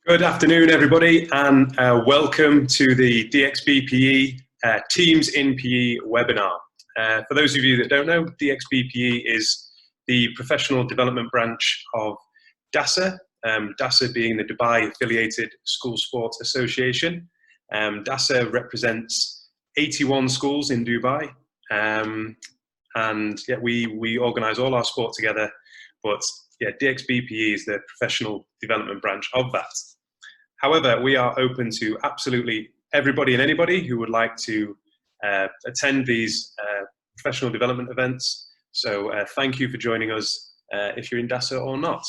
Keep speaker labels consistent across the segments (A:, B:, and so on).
A: Good afternoon, everybody, and welcome to the DXBPE Teams in PE webinar. For those of you that don't know, DXBPE is the professional development branch of DASA, DASA being the Dubai Affiliated School Sports Association. DASA represents 81 schools in Dubai, and yeah, we organise all our sport together, but yeah, DXBPE is the professional development branch of that. However, we are open to absolutely everybody and anybody who would like to attend these professional development events. So thank you for joining us if you're in DASA or not.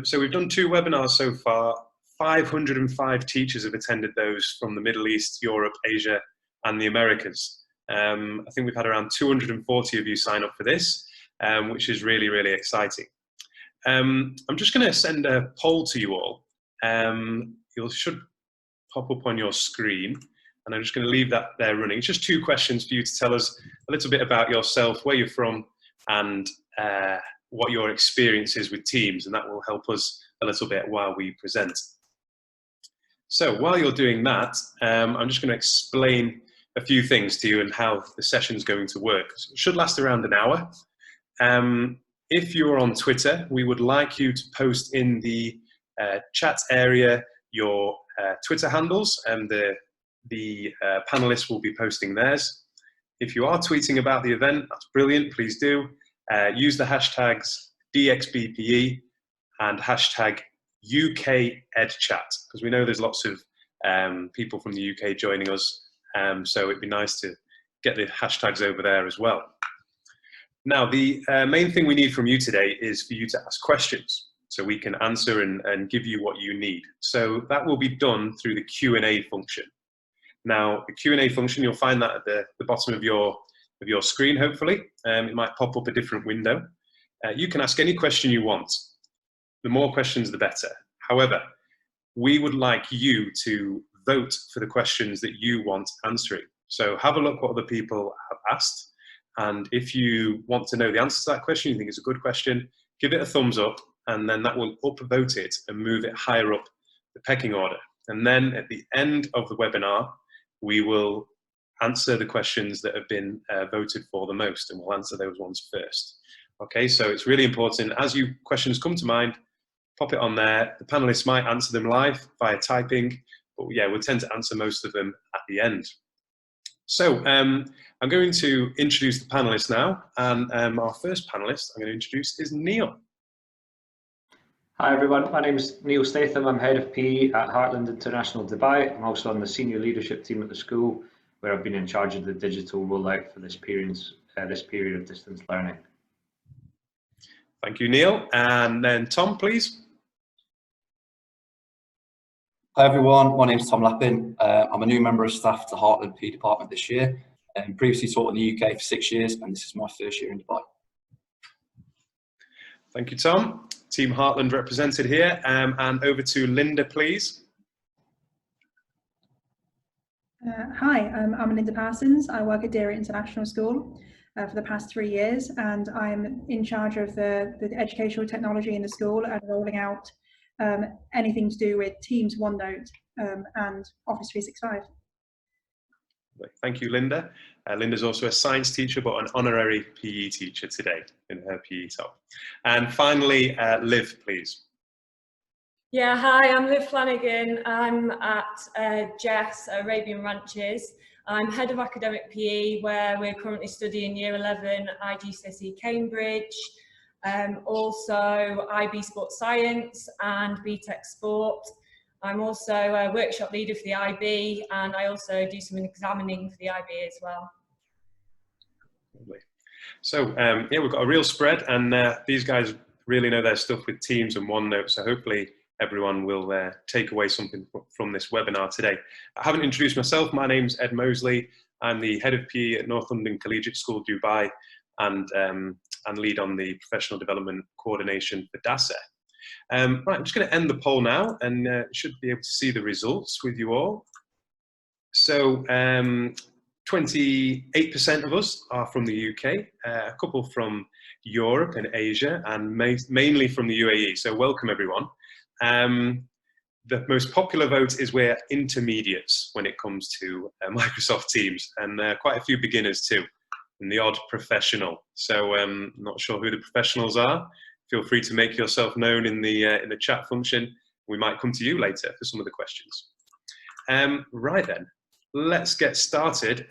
A: So we've done 2 webinars so far. 505 teachers have attended those from the Middle East, Europe, Asia, and the Americas. I think we've had around 240 of you sign up for this, which is really, really exciting. I'm just going to send a poll to you all. You should pop up on your screen, and I'm just going to leave that there running. It's just 2 questions for you to tell us a little bit about yourself, where you're from, and what your experience is with teams, and that will help us a little bit while we present. So while you're doing that, I'm just going to explain a few things to you and how the session's going to work. So it should last around an hour. If you're on Twitter, we would like you to post in the chat area your Twitter handles, and the panelists will be posting theirs. If you are tweeting about the event, that's brilliant, please do. Use the hashtags DXBPE and hashtag UKEdChat, because we know there's lots of people from the UK joining us, so it'd be nice to get the hashtags over there as well. Now, the main thing we need from you today is for you to ask questions, so we can answer and give you what you need. So that will be done through the Q&A function. Now, the Q&A function, you'll find that at the bottom of your screen, hopefully. It might pop up a different window. You can ask any question you want. The more questions, the better. However, we would like you to vote for the questions that you want answering. So have a look what other people have asked. And if you want to know the answer to that question, you think it's a good question, give it a thumbs up, and then that will upvote it and move it higher up the pecking order. And then at the end of the webinar, we will answer the questions that have been voted for the most, and we'll answer those ones first. Okay, so it's really important, as questions come to mind, pop it on there. The panelists might answer them live via typing, but yeah, we'll tend to answer most of them at the end. So I'm going to introduce the panelists now, and our first panelist I'm going to introduce is Neil.
B: Hi everyone, my name is Neil Statham. I'm head of PE at Heartland International Dubai. I'm also on the senior leadership team at the school, where I've been in charge of the digital rollout for this period of distance learning.
A: Thank you, Neil. And then Tom, please.
C: Hi everyone, my name is Tom Lappin. I'm a new member of staff to Heartland PE department this year, and previously taught in the UK for 6 years, and this is my first year in Dubai.
A: Thank you, Tom. Team Heartland represented here, and over to Linda, please.
D: Hi, I'm Linda Parsons. I work at Deira International School for the past 3 years, and I'm in charge of the educational technology in the school and rolling out anything to do with Teams, OneNote, and Office 365.
A: Thank you, Linda. Linda's also a science teacher, but an honorary PE teacher today in her PE talk. And finally, Liv, please.
E: Yeah, hi, I'm Liv Flanagan. I'm at Jess Arabian Ranches. I'm head of academic PE, where we're currently studying Year 11 IGCSE Cambridge, also IB Sports Science and BTEC Sport. I'm also a workshop leader for the IB, and I also do some examining for the IB as well.
A: Lovely. So yeah, we've got a real spread, and these guys really know their stuff with Teams and OneNote, so hopefully everyone will take away something from this webinar today. I haven't introduced myself. My name's Ed Mosley. I'm the head of PE at North London Collegiate School, Dubai, and lead on the professional development coordination for DASA. Right, I'm just going to end the poll now, and should be able to see the results with you all. So 28% of us are from the UK, a couple from Europe and Asia, and mainly from the UAE. So welcome everyone. the most popular vote is we're intermediates when it comes to Microsoft Teams, and quite a few beginners too, and the odd professional. So not sure who the professionals are. Feel free to make yourself known in the chat function. We might come to you later for some of the questions. Right then, let's get started.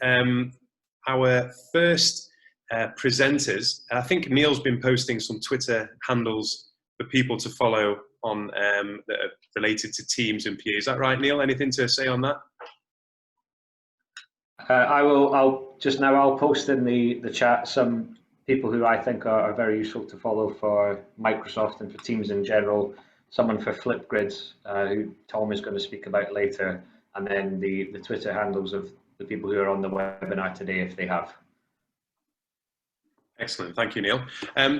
A: Our first presenters, I think Neil's been posting some Twitter handles for people to follow on that are related to Teams and PE. Is that right, Neil? Anything to say on that?
B: I'll post in the chat some people who I think are very useful to follow for Microsoft and for Teams in general. Someone for Flipgrid, who Tom is going to speak about later, and then the Twitter handles of the people who are on the webinar today if they have.
A: Excellent, thank you, Neil.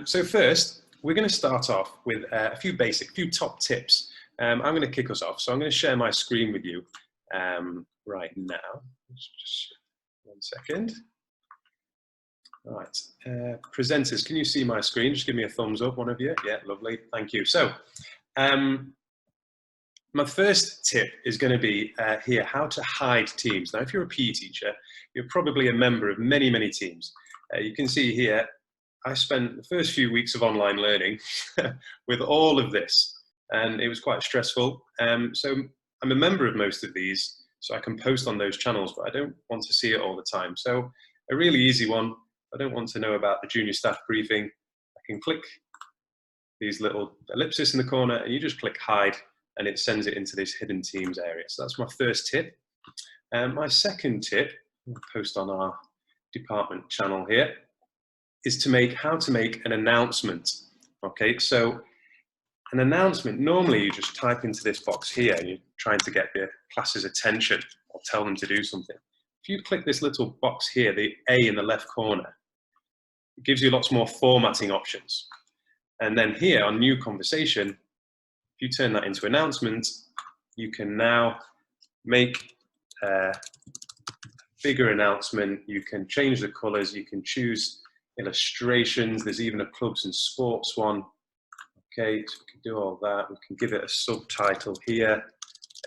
A: So first, we're going to start off with a few top tips. I'm going to kick us off, so I'm going to share my screen with you right now. Just 1 second. All right, presenters, can you see my screen? Just give me a thumbs up, one of you. Yeah, lovely, thank you. So, my first tip is going to be here, how to hide teams. Now, if you're a PE teacher, you're probably a member of many, many teams. You can see here, I spent the first few weeks of online learning with all of this, and it was quite stressful. So I'm a member of most of these, so I can post on those channels, but I don't want to see it all the time. So a really easy one, I don't want to know about the junior staff briefing, I can click these little ellipses in the corner, and you just click hide, and it sends it into this hidden teams area. So that's my first tip. My second tip, I'll post on our department channel here, is how to make an announcement. Okay, so an announcement, normally you just type into this box here and you're trying to get the class's attention or tell them to do something. If you click this little box here, the A in the left corner, it gives you lots more formatting options. And then here on new conversation, if you turn that into announcement, you can now make a bigger announcement. You can change the colors, you can choose illustrations, there's even a clubs and sports one. Okay, so we can do all that, we can give it a subtitle here,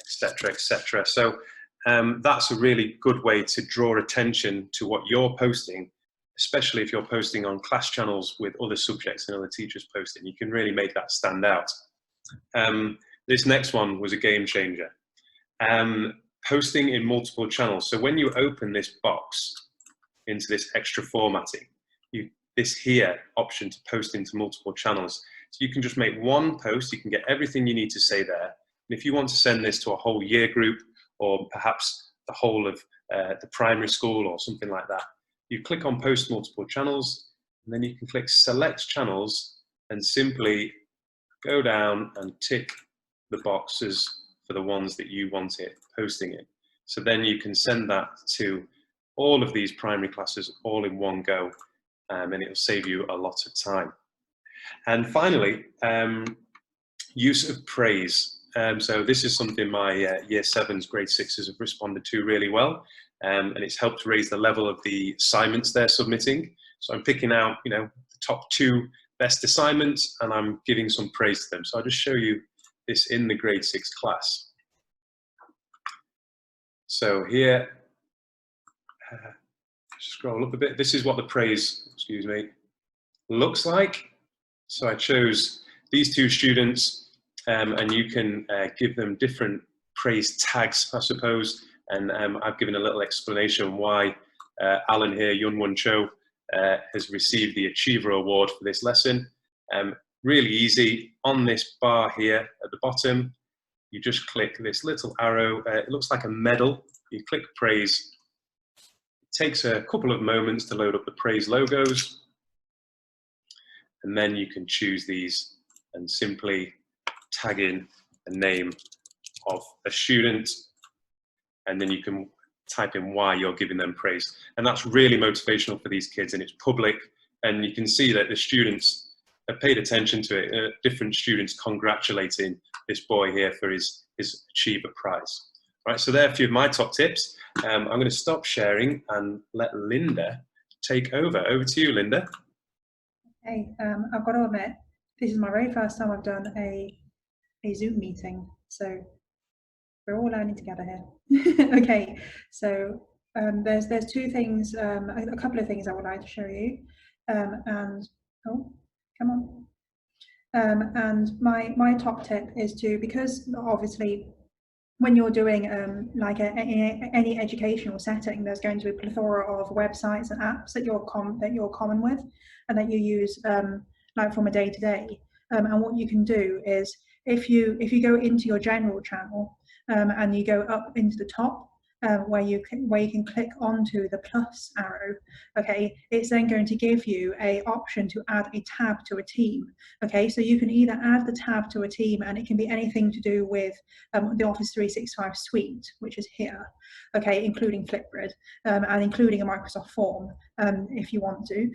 A: etc., etc. So that's a really good way to draw attention to what you're posting, especially if you're posting on class channels with other subjects and other teachers posting. You can really make that stand out. This next one was a game changer. Posting in multiple channels. So when you open this box into this extra formatting, this here option to post into multiple channels. So you can just make one post, you can get everything you need to say there. And if you want to send this to a whole year group, or perhaps the whole of the primary school or something like that, you click on post multiple channels, and then you can click select channels and simply go down and tick the boxes for the ones that you want it posting in. So then you can send that to all of these primary classes all in one go, and it'll save you a lot of time. And finally, use of praise. So this is something my year 7s, grade 6s have responded to really well, and it's helped raise the level of the assignments they're submitting. So I'm picking out, the top 2 best assignments, and I'm giving some praise to them. So I'll just show you this in the grade 6 class. So here, scroll up a bit. This is what the praise, looks like. So I chose these 2 students, and you can give them different praise tags, I suppose. And I've given a little explanation why Alan here, Yunwon Cho, has received the Achiever Award for this lesson. Really easy. On this bar here at the bottom, you just click this little arrow. It looks like a medal. You click praise. It takes a couple of moments to load up the praise logos. And then you can choose these and simply tag in the name of a student. And then you can type in why you're giving them praise. And that's really motivational for these kids, and it's public. And you can see that the students have paid attention to it. Different students congratulating this boy here for his Achiever Prize. Right, so there are a few of my top tips. I'm going to stop sharing and let Linda take over. Over to you, Linda.
D: Hey, I've got to admit, this is my very first time I've done a Zoom meeting. So We're all learning together here. Okay, so there's two things, a couple of things I would like to show you, and oh, come on. And my top tip is to, because obviously when you're doing like any educational setting, there's going to be a plethora of websites and apps that you're common with, and that you use like from a day to day. And what you can do is, if you go into your general channel and you go up into the top, where you can click onto the plus arrow, okay, it's then going to give you a option to add a tab to a team. Okay, so you can either add the tab to a team, and it can be anything to do with the Office 365 suite, which is here, okay, including Flipgrid and including a Microsoft form if you want to,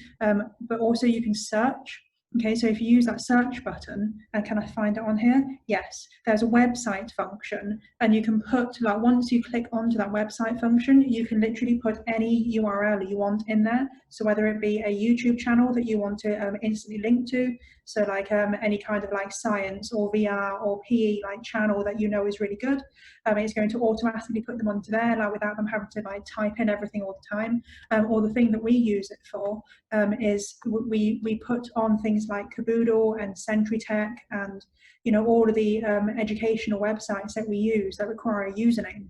D: but also you can search. Okay, so if you use that search button, and can I find it on here? Yes, there's a website function, and you can put, like, once you click onto that website function, you can literally put any URL you want in there. So whether it be a YouTube channel that you want to instantly link to, so like any kind of like science or VR or PE like channel that you know is really good, it's going to automatically put them onto there, like without them having to like type in everything all the time. Or the thing that we use it for is we put on things like Caboodle and SentryTech and, you know, all of the educational websites that we use that require a username.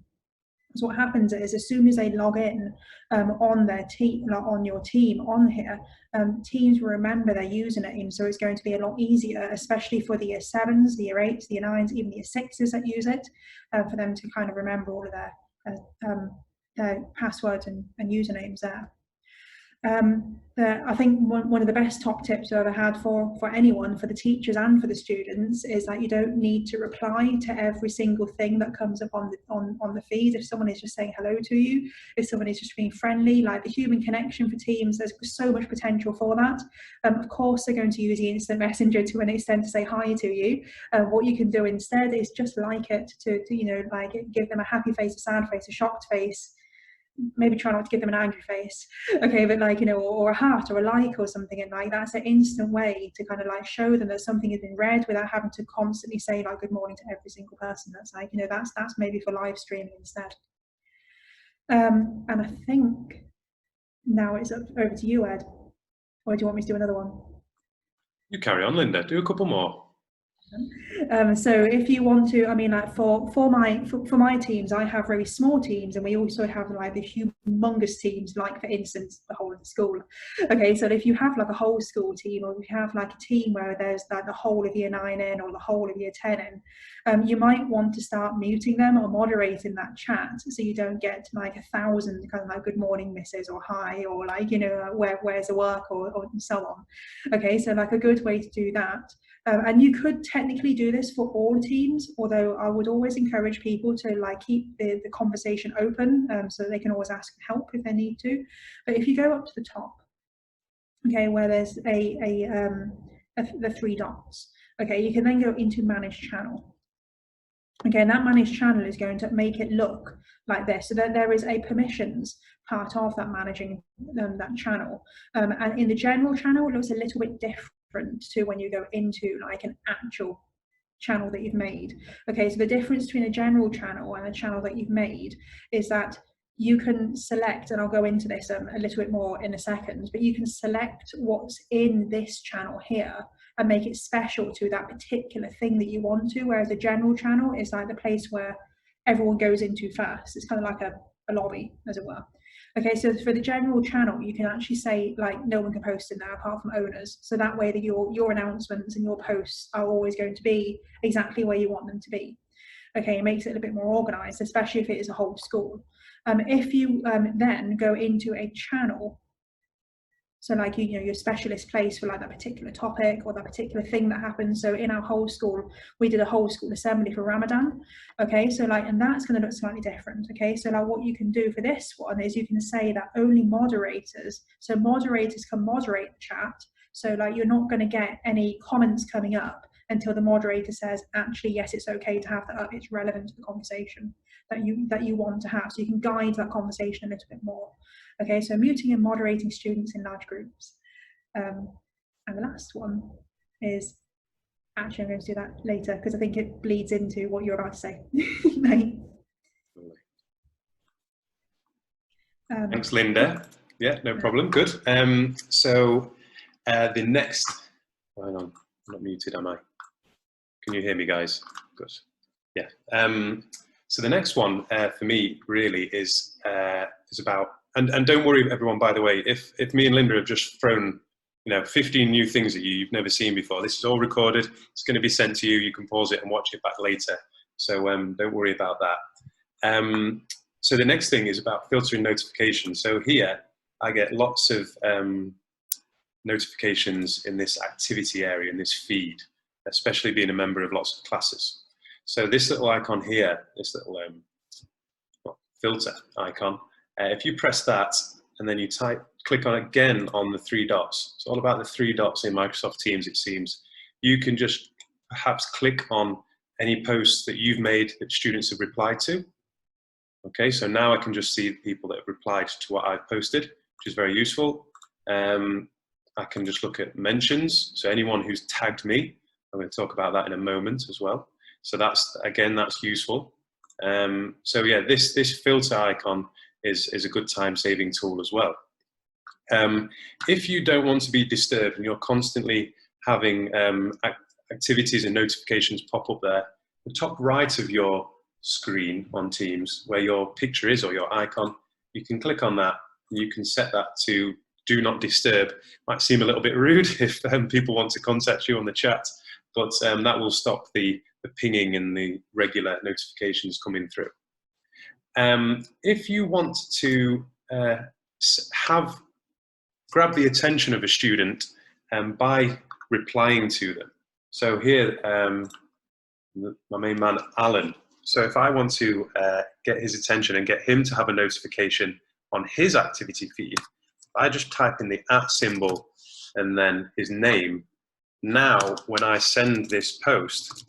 D: So what happens is, as soon as they log in on their team, on your team on here, teams will remember their username. So it's going to be a lot easier, especially for the year 7s, the year 8s, the year 9s, even the year 6s that use it, for them to kind of remember all of their passwords and usernames there. I think one of the best top tips I've ever had for anyone, for the teachers and for the students, is that you don't need to reply to every single thing that comes up on the feed. If someone is just saying hello to you, if someone is just being friendly, like the human connection for teams, there's so much potential for that. Of course, they're going to use the instant messenger to an extent to say hi to you. What you can do instead is just like it to you know, like give them a happy face, a sad face, a shocked face. Maybe try not to give them an angry face, okay, but like, you know, or a heart or a like or something, and like that's an instant way to kind of like show them that something has been read without having to constantly say like good morning to every single person. That's like, you know, that's maybe for live streaming instead. And I think now it's over to you, Ed, or do you want me to do another one?
A: You carry on, Linda, do a couple more.
D: So if you want to, I mean, like for my teams, I have very small teams, and we also have like the humongous teams, like for instance the whole of the school. Okay, so if you have like a whole school team, or if you have like a team where there's like the whole of year 9 in or the whole of year 10 in, you might want to start muting them or moderating that chat, so you don't get like 1,000 kind of like good morning misses or hi, or like, you know, where's the work, or so on. Okay, so like a good way to do that. And you could technically do this for all teams, although I would always encourage people to like keep the conversation open, so they can always ask for help if they need to. But if you go up to the top, okay, where there's the 3 dots, okay, you can then go into manage channel. Okay, and that managed channel is going to make it look like this, so that there is a permissions part of that managing that channel. And in the general channel, it looks a little bit different to when you go into like an actual channel that you've made. Okay, so the difference between a general channel and a channel that you've made is that you can select, and I'll go into this a little bit more in a second, but you can select what's in this channel here and make it special to that particular thing that you want to, whereas a general channel is like the place where everyone goes into first. It's kind of like a lobby, as it were. Okay, so for the general channel, you can actually say like no one can post in there apart from owners. So that way that your announcements and your posts are always going to be exactly where you want them to be. Okay, it makes it a bit more organized, especially if it is a whole school. If you then go into a channel, so like, you know, your specialist place for like that particular topic or that particular thing that happens. So in our whole school, we did a whole school assembly for Ramadan. Okay, so like, and that's going to look slightly different. Okay, so like what you can do for this one is you can say that only moderators, so moderators can moderate the chat. So like, you're not going to get any comments coming up until the moderator says, actually, yes, it's okay to have that up. It's relevant to the conversation that you want to have. So you can guide that conversation a little bit more. Okay, so muting and moderating students in large groups. And the last one is Actually, I'm going to do that later because I think it bleeds into what you're about to say. Right.
A: Thanks, Linda. Yeah, no problem. Good. So the next, hang on, I'm not muted, am I? Can you hear me, guys? Good. Yeah. So the next one for me really is about, and don't worry, everyone. By the way, if me and Linda have just thrown 15 new things at you you've never seen before, this is all recorded. It's going to be sent to you. You can pause it and watch it back later. So don't worry about that. So the next thing is about filtering notifications. So here I get lots of notifications in this activity area, in this feed, especially being a member of lots of classes. So this little icon here, this little filter icon, if you press that and then you click on again on the three dots, it's all about the three dots in Microsoft Teams, it seems. You can just perhaps click on any posts that you've made that students have replied to. Okay, so now I can just see the people that have replied to what I've posted, which is very useful. I can just look at mentions, so anyone who's tagged me, I'm going to talk about that in a moment as well. So that's useful. So yeah, this filter icon is a good time-saving tool as well. If you don't want to be disturbed and you're constantly having activities and notifications pop up there, the top right of your screen on Teams, where your picture is or your icon, you can click on that and you can set that to do not disturb. Might seem a little bit rude if people want to contact you on the chat, but that will stop the pinging and the regular notifications coming through. If you want to grab the attention of a student by replying to them. So here, my main man, Alan. So if I want to get his attention and get him to have a notification on his activity feed, I just type in the @ symbol and then his name. Now, when I send this post,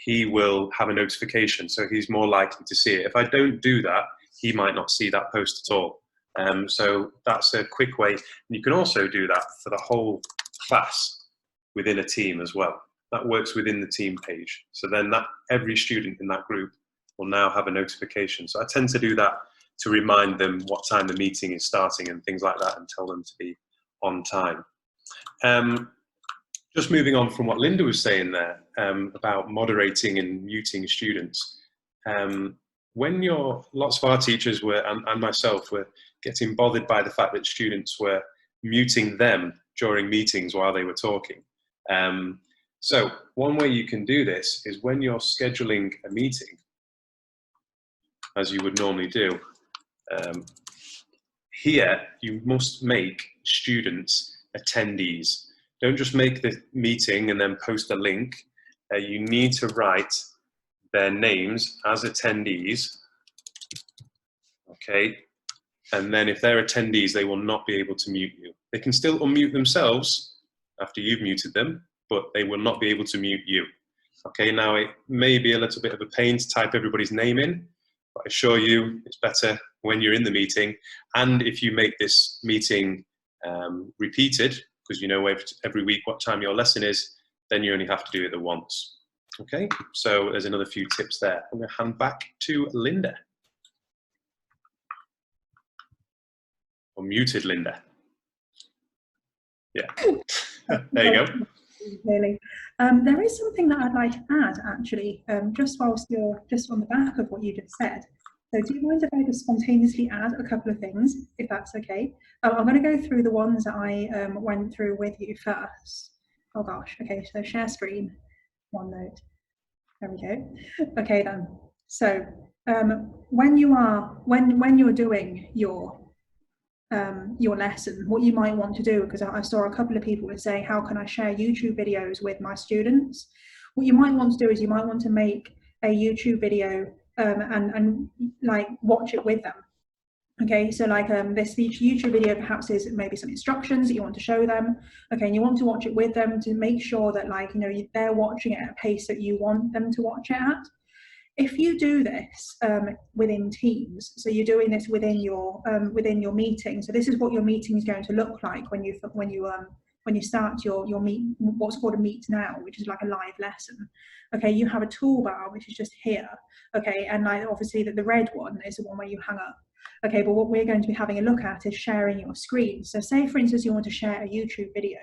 A: he will have a notification, so he's more likely to see it. If I don't do that, he might not see that post at all. So that's a quick way. You can also do that for the whole class within a team as well. That works within the team page. So then every student in that group will now have a notification. So I tend to do that to remind them what time the meeting is starting and things like that, and tell them to be on time. Just moving on from what Linda was saying there about moderating and muting students. When lots of our teachers and myself were getting bothered by the fact that students were muting them during meetings while they were talking. So one way you can do this is when you're scheduling a meeting, as you would normally do, here you must make students attendees. Don't just make the meeting and then post a link. You need to write their names as attendees, okay? And then if they're attendees, they will not be able to mute you. They can still unmute themselves after you've muted them, but they will not be able to mute you. Okay, now it may be a little bit of a pain to type everybody's name in, but I assure you it's better when you're in the meeting. And if you make this meeting repeated, because you know every week what time your lesson is, then you only have to do it the once. Okay, so there's another few tips there. I'm going to hand back to Linda. Or muted Linda. Yeah, there you go.
D: Really. There is something that I'd like to add, actually, just whilst you're just on the back of what you just said. So do you mind if I just spontaneously add a couple of things, if that's okay? I'm going to go through the ones that I went through with you first. Oh gosh, okay, so share screen, OneNote. There we go. Okay then. So when you're doing your lesson, what you might want to do, because I saw a couple of people were saying, how can I share YouTube videos with my students? What you might want to do is you might want to make a YouTube video and like watch it with them. Okay, so like this YouTube video perhaps is maybe some instructions that you want to show them. Okay, and you want to watch it with them to make sure that, like, they're watching it at a pace that you want them to watch it at. If you do this within Teams, so you're doing this within your meeting, so this is what your meeting is going to look like when you when you start your meet, what's called a meet now, which is like a live lesson, okay, you have a toolbar which is just here, okay, and like obviously the red one is the one where you hang up, okay, but what we're going to be having a look at is sharing your screen. So say for instance you want to share a YouTube video,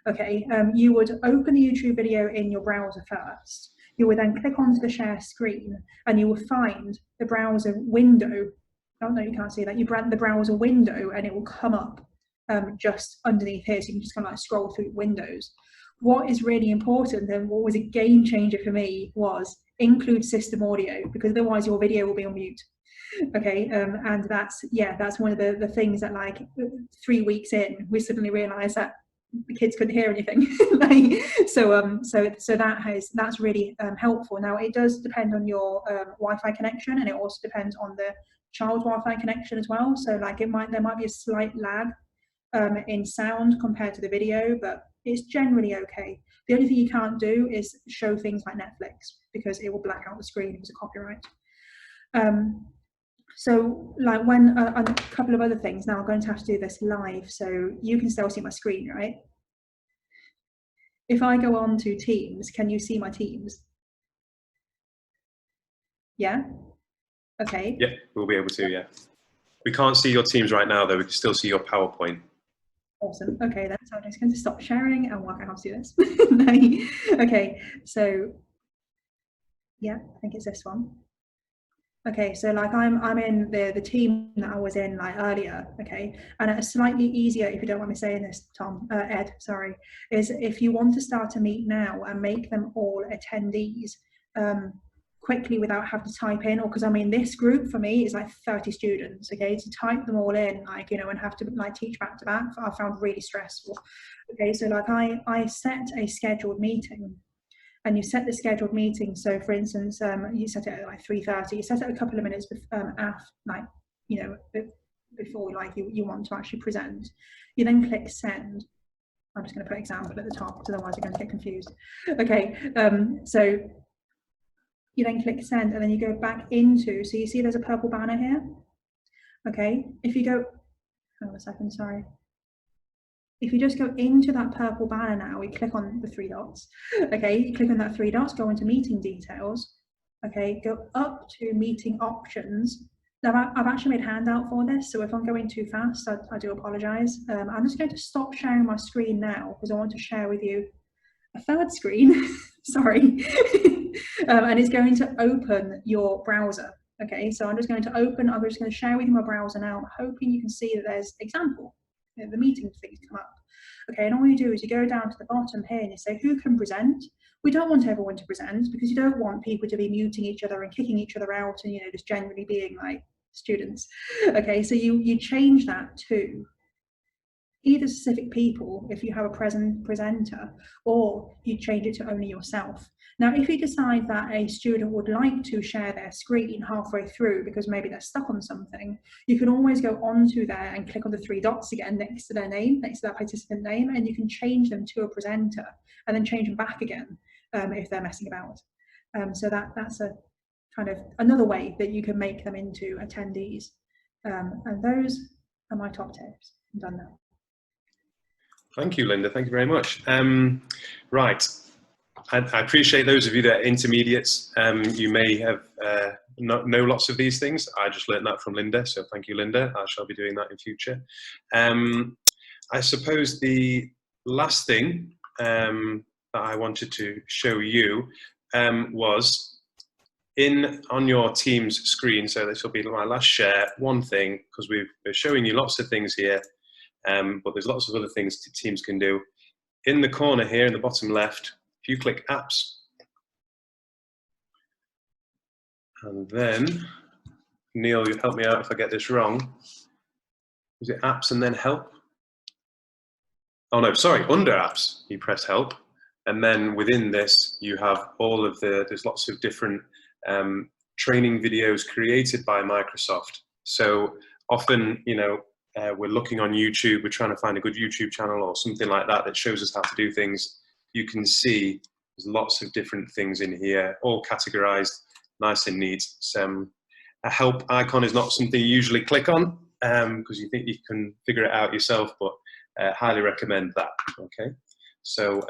D: okay, you would open the YouTube video in your browser first. You would then click onto the share screen and you will find the browser window. Oh no, you can't see that. You brand the browser window and it will come up just underneath here, so you can just kind of like scroll through windows. What is really important, and what was a game changer for me, was include system audio, because otherwise your video will be on mute. Okay, and that's one of the things that, like, 3 weeks in, we suddenly realised that the kids couldn't hear anything. So that's really helpful. Now it does depend on your Wi-Fi connection, and it also depends on the child's Wi-Fi connection as well. So like there might be a slight lag in sound compared to the video, but it's generally okay. The only thing you can't do is show things like Netflix, because it will black out the screen because of copyright. So like when a couple of other things. Now I'm going to have to do this live, so you can still see my screen, right? If I go on to Teams, can you see my Teams? Yeah? Okay.
A: Yeah, we'll be able to, yeah. We can't see your Teams right now, though. We can still see your PowerPoint.
D: Awesome. Okay, then, so I'm just going to stop sharing and work out how to do this. Okay, so yeah, I think it's this one. Okay, so like I'm in the team that I was in like earlier, okay, and a slightly easier, if you don't want me saying this, Ed, sorry, is if you want to start a meet now and make them all attendees quickly without having to type in, or because I mean this group for me is like 30 students, okay, to type them all in, like, you know, and have to like teach back to back, I found really stressful. Okay, so like I set a scheduled meeting. And you set the scheduled meeting. So for instance, you set it at like 3:30. You set it a couple of minutes after, like, you know, before like you want to actually present. You then click send. I'm just going to put example at the top, because otherwise you're going to get confused. Okay, so you then click send, and then you go back into. So you see there's a purple banner here. Okay, if you go, hang on a second, sorry. If you just go into that purple banner now, we click on the 3 dots. Okay, you click on that 3 dots, go into meeting details. Okay, go up to meeting options. Now I've actually made a handout for this, so if I'm going too fast, I do apologise. I'm just going to stop sharing my screen now, because I want to share with you a third screen. Sorry. And it's going to open your browser. Okay, so I'm just going to share with you my browser now, hoping you can see that there's example. The meeting things come up. Okay, and all you do is you go down to the bottom here and you say who can present. We don't want everyone to present, because you don't want people to be muting each other and kicking each other out and, you know, just generally being like students. Okay, so you change that to either specific people if you have a presenter, or you change it to only yourself. Now, if you decide that a student would like to share their screen halfway through because maybe they're stuck on something, you can always go onto there and click on the 3 dots again next to their name, next to that participant name, and you can change them to a presenter and then change them back again if they're messing about. So that's a kind of another way that you can make them into attendees. And those are my top tips. I'm done now.
A: Thank you, Linda. Thank you very much. Right. I appreciate those of you that are intermediates. You may have know lots of these things. I just learned that from Linda, so thank you, Linda. I shall be doing that in future. I suppose the last thing that I wanted to show you was on your Teams screen. So this will be my last share. One thing, because we're showing you lots of things here, but there's lots of other things Teams can do. In the corner here, in the bottom left, if you click apps, and then, Neil, you help me out if I get this wrong. Was it apps and then help? Oh no, sorry, under apps, you press help. And then within this, you have all of there's lots of different training videos created by Microsoft. So often, you know, we're looking on YouTube, we're trying to find a good YouTube channel or something like that that shows us how to do things. You can see there's lots of different things in here, all categorized, nice and neat. A help icon is not something you usually click on because you think you can figure it out yourself, but highly recommend that. Okay, so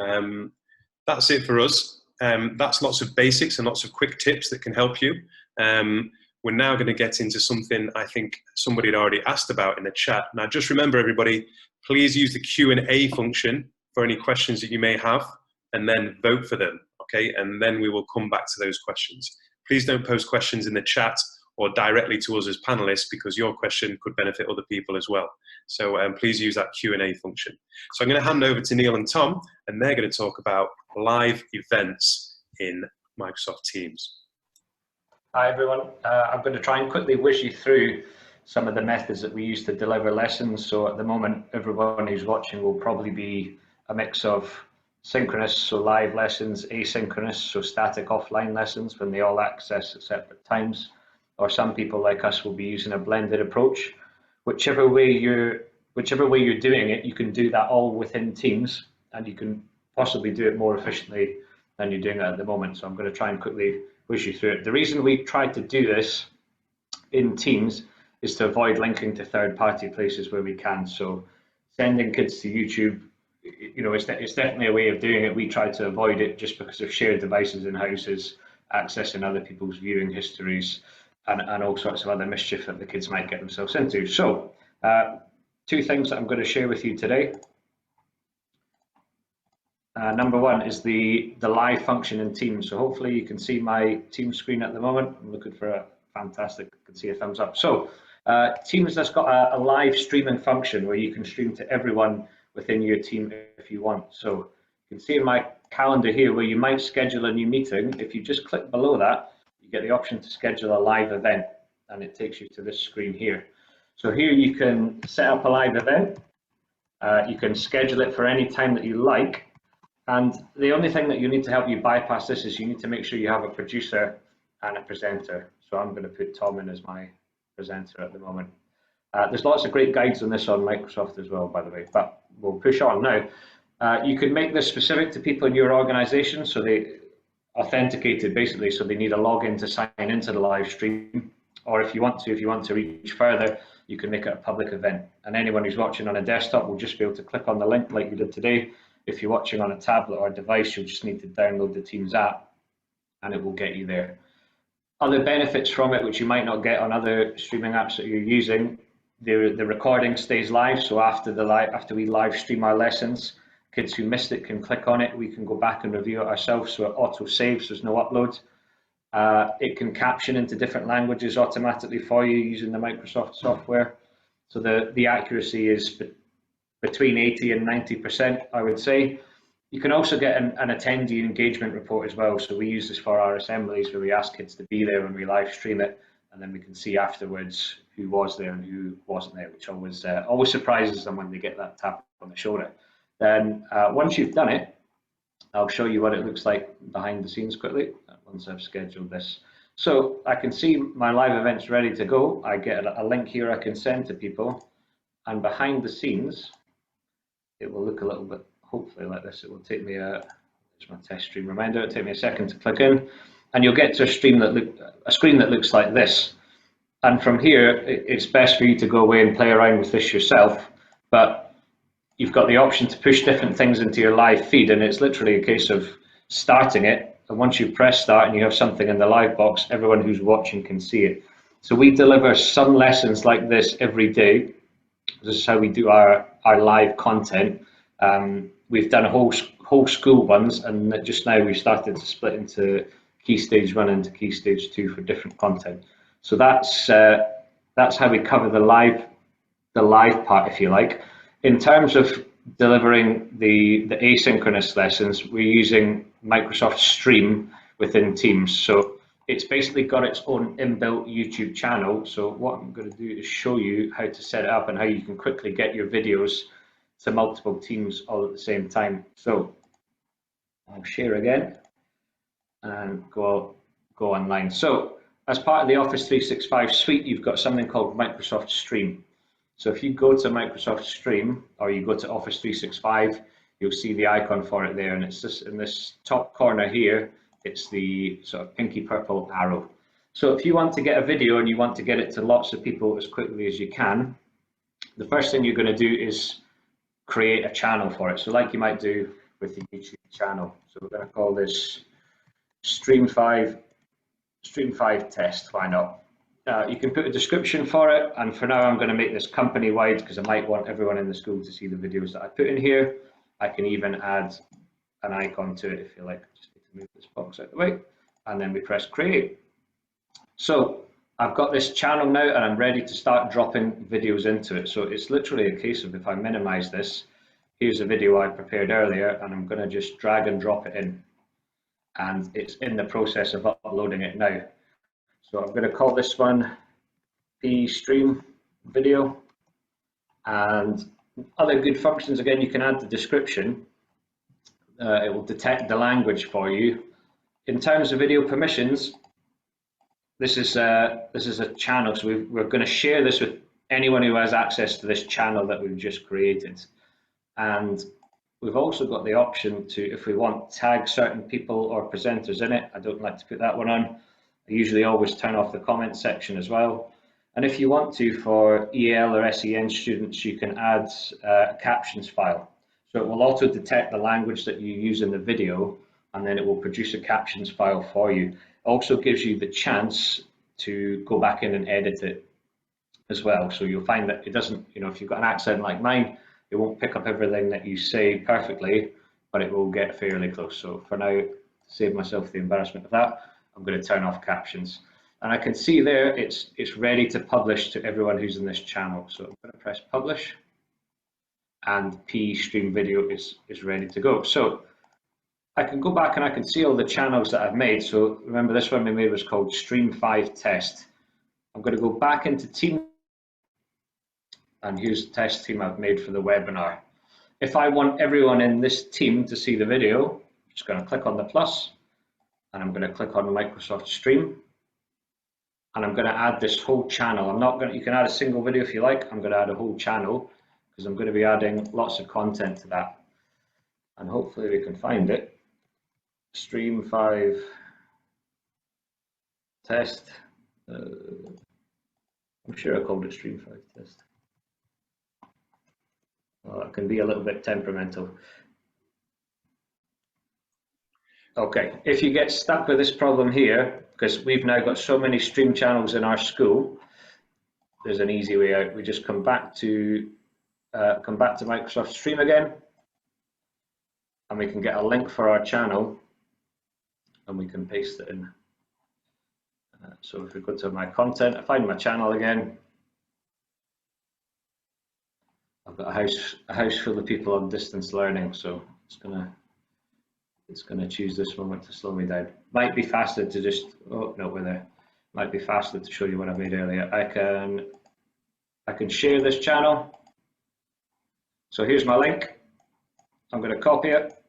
A: that's it for us. That's lots of basics and lots of quick tips that can help you. We're now going to get into something I think somebody had already asked about in the chat. Now, just remember, everybody, please use the Q&A function for any questions that you may have, and then vote for them, okay? And then we will come back to those questions. Please don't post questions in the chat or directly to us as panelists, because your question could benefit other people as well. So please use that Q&A function. So I'm going to hand over to Neil and Tom, and they're going to talk about live events in Microsoft Teams.
B: Hi everyone, I'm going to try and quickly whiz you through some of the methods that we use to deliver lessons. So at the moment, everyone who's watching will probably be a mix of synchronous, so live lessons, asynchronous, so static offline lessons when they all access at separate times, or some people like us will be using a blended approach. Whichever way you're doing it, you can do that all within Teams, and you can possibly do it more efficiently than you're doing it at the moment. So I'm going to try and quickly whiz you through it. The reason we try to do this in Teams is to avoid linking to third-party places where we can. So sending kids to YouTube, you know, it's definitely a way of doing it. We try to avoid it just because of shared devices in houses, accessing other people's viewing histories, and all sorts of other mischief that the kids might get themselves into. So two things that I'm going to share with you today. Number one is the live function in Teams. So hopefully you can see my Teams screen at the moment. I'm looking for a fantastic, I can see a thumbs up. So Teams has got a live streaming function where you can stream to everyone within your team if you want. So you can see in my calendar here where you might schedule a new meeting. If you just click below that, you get the option to schedule a live event, and it takes you to this screen here. So here you can set up a live event. You can schedule it for any time that you like. And the only thing that you need to help you bypass this is you need to make sure you have a producer and a presenter. So I'm going to put Tom in as my presenter at the moment. There's lots of great guides on this on Microsoft as well, by the way, but we'll push on now. You could make this specific to people in your organization, so they authenticated basically, so they need a login to sign into the live stream. Or if you want to reach further, you can make it a public event. And anyone who's watching on a desktop will just be able to click on the link like you did today. If you're watching on a tablet or a device, you'll just need to download the Teams app and it will get you there. Other benefits from it, which you might not get on other streaming apps that you're using, the recording stays live. So after we live stream our lessons, kids who missed it can click on it. We can go back and review it ourselves, so it auto saves, there's no upload. It can caption into different languages automatically for you using the Microsoft software. So the accuracy is between 80 and 90%, I would say. You can also get an attendee engagement report as well. So we use this for our assemblies where we ask kids to be there when we live stream it, and then we can see afterwards who was there and who wasn't there, which always surprises them when they get that tap on the shoulder. Then once you've done it, I'll show you what it looks like behind the scenes quickly once I've scheduled this. So I can see my live events ready to go. I get a link here I can send to people, and behind the scenes, it will look a little bit, hopefully like this. It will take me there's my test stream reminder. It'll take me a second to click in, and you'll get to a screen that looks like this. And from here, it's best for you to go away and play around with this yourself. But you've got the option to push different things into your live feed, and it's literally a case of starting it. And once you press start and you have something in the live box, everyone who's watching can see it. So we deliver some lessons like this every day. This is how we do our live content. We've done whole school ones, and just now we've started to split into Key Stage 1 and Key Stage 2 for different content. So that's how we cover the live part, if you like. In terms of delivering the asynchronous lessons, we're using Microsoft Stream within Teams. So it's basically got its own inbuilt YouTube channel. So what I'm going to do is show you how to set it up and how you can quickly get your videos to multiple teams all at the same time. So I'll share again and go online. So as part of the Office 365 suite, you've got something called Microsoft Stream. So if you go to Microsoft Stream, or you go to Office 365, you'll see the icon for it there, and it's just in this top corner here. It's the sort of pinky purple arrow. So if you want to get a video and you want to get it to lots of people as quickly as you can, the first thing you're going to do is create a channel for it. So like you might do with the YouTube channel. So we're going to call this Stream 5 test. Why not? You can put a description for it, and for now I'm going to make this company wide because I might want everyone in the school to see the videos that I put in here. I can even add an icon to it if you like. Just need to move this box out of the way, and then we press create. So I've got this channel now and I'm ready to start dropping videos into it. So it's literally a case of, if I minimize this, here's a video I prepared earlier, and I'm going to just drag and drop it in, and it's in the process of uploading it now. So I'm going to call this one PE stream video, and other good functions, again, you can add the description. It will detect the language for you. In terms of video permissions, this is a channel, so we're going to share this with anyone who has access to this channel that we've just created. And we've also got the option to, if we want, tag certain people or presenters in it. I don't like to put that one on. I usually always turn off the comment section as well. And if you want to, for EL or SEN students, you can add a captions file. So it will auto detect the language that you use in the video, and then it will produce a captions file for you. It also gives you the chance to go back in and edit it as well. So you'll find that it doesn't, if you've got an accent like mine, it won't pick up everything that you say perfectly, but it will get fairly close. So for now, to save myself the embarrassment of that, I'm going to turn off captions. And I can see there it's ready to publish to everyone who's in this channel. So I'm going to press publish, and PE stream video is ready to go. So I can go back and I can see all the channels that I've made. So remember, this one we made was called Stream 5 Test. I'm going to go back into team, and here's the test team I've made for the webinar. If I want everyone in this team to see the video, I'm just going to click on the plus, and I'm going to click on Microsoft Stream, and I'm going to add this whole channel. You can add a single video if you like. I'm going to add a whole channel because I'm going to be adding lots of content to that, and hopefully we can find it. Stream 5 test. I'm sure I called it Stream 5 test. Well, it can be a little bit temperamental. Okay, if you get stuck with this problem here, because we've now got so many stream channels in our school, there's an easy way out. We just come back to Microsoft Stream again, and we can get a link for our channel, and we can paste it in. So if we go to my content, I find my channel again. I've got a house full of people on distance learning, so it's gonna choose this moment to slow me down. Might be faster to just, oh no, we're there. Might be faster to show you what I made earlier. I can share this channel. So here's my link. I'm going to copy it,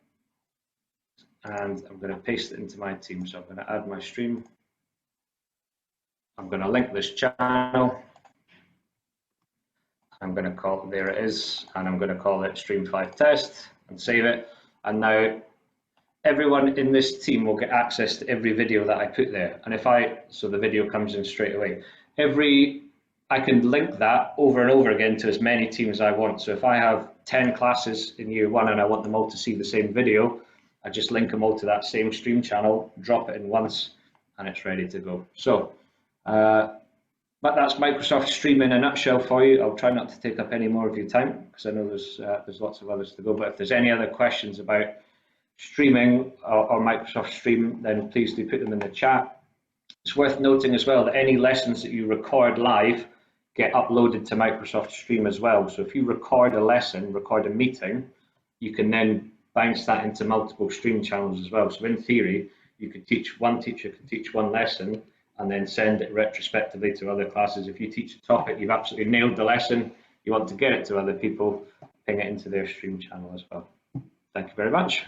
B: and I'm going to paste it into my team. So I'm going to add my stream. I'm going to link this channel. I'm going to call it, there it is, and I'm going to call it Stream 5 Test and save it. And now everyone in this team will get access to every video that I put there. And so the video comes in straight away. I can link that over and over again to as many teams as I want. So if I have 10 classes in year 1 and I want them all to see the same video, I just link them all to that same stream channel, drop it in once, and it's ready to go. So, but that's Microsoft Stream in a nutshell for you. I'll try not to take up any more of your time because I know there's lots of others to go. But if there's any other questions about streaming or Microsoft Stream, then please do put them in the chat. It's worth noting as well that any lessons that you record live get uploaded to Microsoft Stream as well. So if you record a lesson, record a meeting, you can then bounce that into multiple stream channels as well. So in theory, one teacher could teach one lesson and then send it retrospectively to other classes. If you teach a topic, you've absolutely nailed the lesson, you want to get it to other people, ping it into their stream channel as well. Thank you very much.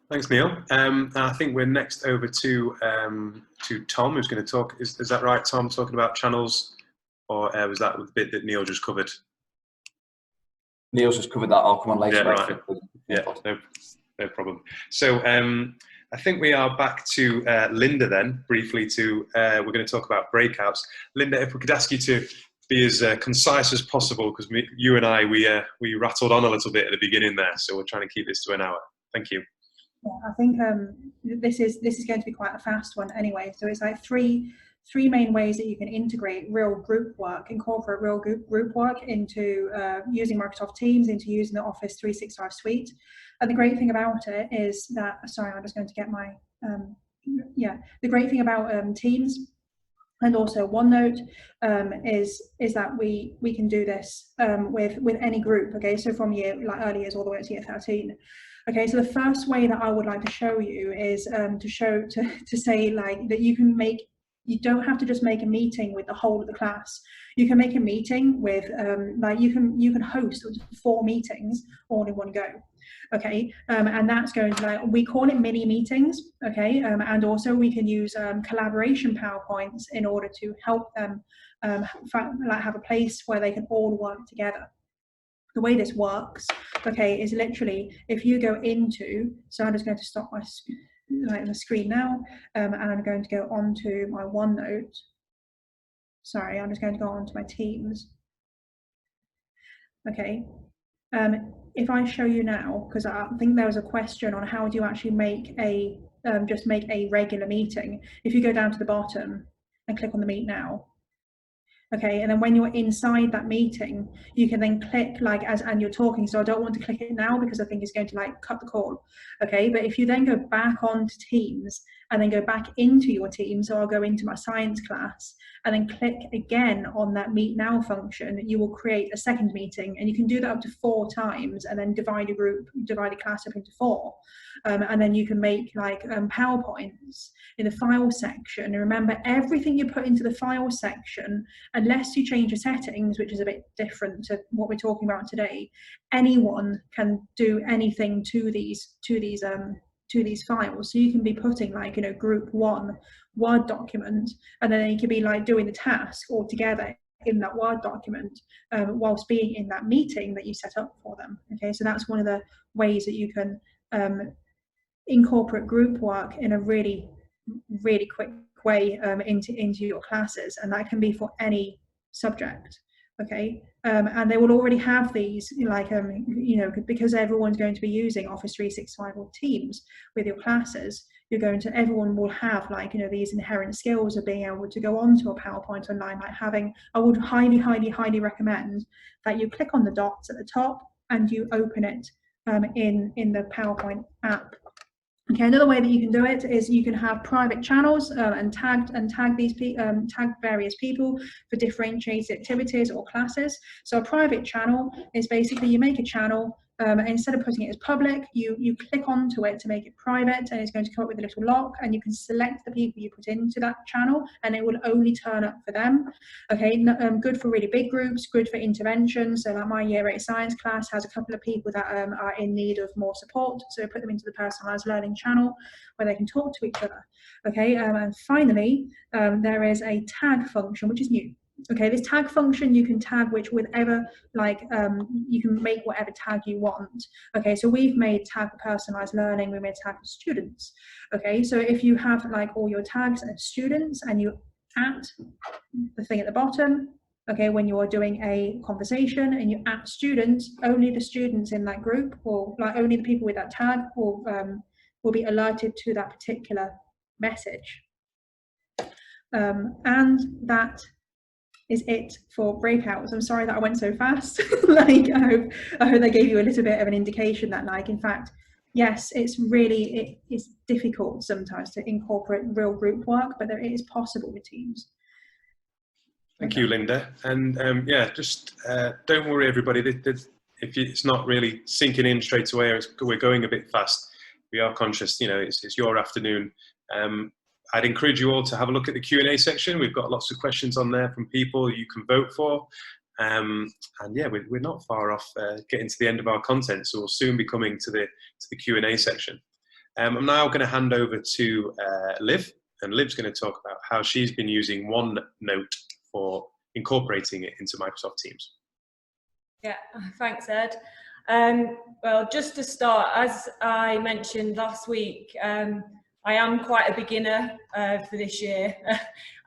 A: Thanks, Neil. I think we're next over to Tom, who's going to talk. Is that right, Tom, talking about channels, or was that the bit that Neil just covered?
C: Neil's just covered that. I'll come on later.
A: Yeah, right. Yeah, no problem. So I think we are back to Linda then, briefly. We're going to talk about breakouts. Linda, if we could ask you to be as concise as possible, because you and I, we rattled on a little bit at the beginning there, so we're trying to keep this to an hour. Thank you.
D: Yeah, I think this is going to be quite a fast one anyway. So it's like three main ways that you can integrate real group work, incorporate real group work into using Microsoft Teams, into using the Office 365 suite. And the great thing about it is that, sorry, I'm just going to get my, the great thing about Teams and also OneNote is that we can do this with any group. Okay, so from early years all the way to year 13. Okay, so the first way that I would like to show you is to say like that you don't have to just make a meeting with the whole of the class. You can make a meeting with you can host 4 meetings all in one go. Okay, and that's going to we call it mini meetings. Okay, and also we can use collaboration PowerPoints in order to help them have a place where they can all work together. The way this works, okay, is literally if you go into, so I'm just going to stop my the screen now, and I'm going to go onto my OneNote. Sorry, I'm just going to go onto my Teams. Okay, if I show you now, because I think there was a question on how do you actually make a just make a regular meeting. If you go down to the bottom and click on the Meet Now. Okay, and then when you're inside that meeting, you can then click and you're talking. So I don't want to click it now because I think it's going to cut the call. Okay, but if you then go back onto Teams and then go back into your team, so I'll go into my science class and then click again on that Meet Now function, you will create a second meeting, and you can do that up to 4 times and then divide the class up into 4. And then you can make PowerPoints in the file section. And remember, everything you put into the file section, unless you change your settings, which is a bit different to what we're talking about today, anyone can do anything to these files. So you can be putting group 1 Word document, and then you could be doing the task all together in that Word document whilst being in that meeting that you set up for them. Okay, so that's one of the ways that you can incorporate group work in a really quick way into your classes, and that can be for any subject. Okay, and they will already have these because everyone's going to be using Office 365 or Teams with your classes. Everyone will have these inherent skills of being able to go onto a PowerPoint online. I would highly recommend that you click on the dots at the top and you open it in the PowerPoint app. Okay, another way that you can do it is you can have private channels and tag various people for differentiated activities or classes. So a private channel is basically you make a channel, instead of putting it as public, you click onto it to make it private, and it's going to come up with a little lock, and you can select the people you put into that channel, and it will only turn up for them. Okay, good for really big groups, good for interventions. So my year 8 science class has a couple of people that are in need of more support, so put them into the personalised learning channel where they can talk to each other. Okay, and finally, there is a tag function, which is new. Okay, this tag function, you can tag whichever, you can make whatever tag you want. Okay, so we've made tag for personalized learning, we made tag for students. Okay, so if you have all your tags as students and you at the thing at the bottom, okay, when you are doing a conversation and you at students, only the students in that group, or only the people with that tag will be alerted to that particular message. And that is it for breakouts. I'm sorry that I went so fast. I hope that gave you a little bit of an indication that in fact, yes, it's difficult sometimes to incorporate real group work, but it is possible with Teams.
A: Thank you, Linda. And just don't worry, everybody. If it's not really sinking in straight away, we're going a bit fast. We are conscious, it's your afternoon. I'd encourage you all to have a look at the Q&A section. We've got lots of questions on there from people you can vote for. And yeah, we're not far off getting to the end of our content, so we'll soon be coming to the Q&A section. I'm now going to hand over to Liv, and Liv's going to talk about how she's been using OneNote for incorporating it into Microsoft Teams.
E: Yeah, thanks, Ed. Well, just to start, as I mentioned last week, I am quite a beginner for this year,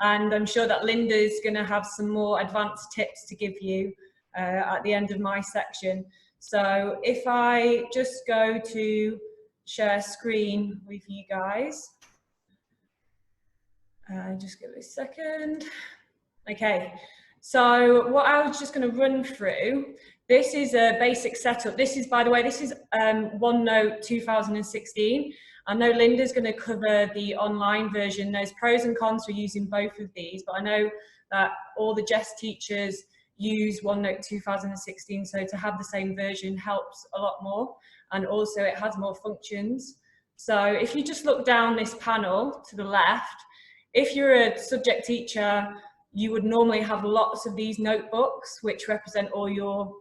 E: and I'm sure that Linda's going to have some more advanced tips to give you at the end of my section. So if I just go to share screen with you guys, just give it a second. Okay, so what I was just going to run through, this is a basic setup. This is, by the way, this is OneNote 2016. I know Linda's going to cover the online version. There's pros and cons for using both of these, but I know that all the GES teachers use OneNote 2016, so to have the same version helps a lot more, and also it has more functions. So if you just look down this panel to the left, if you're a subject teacher, you would normally have lots of these notebooks which represent all your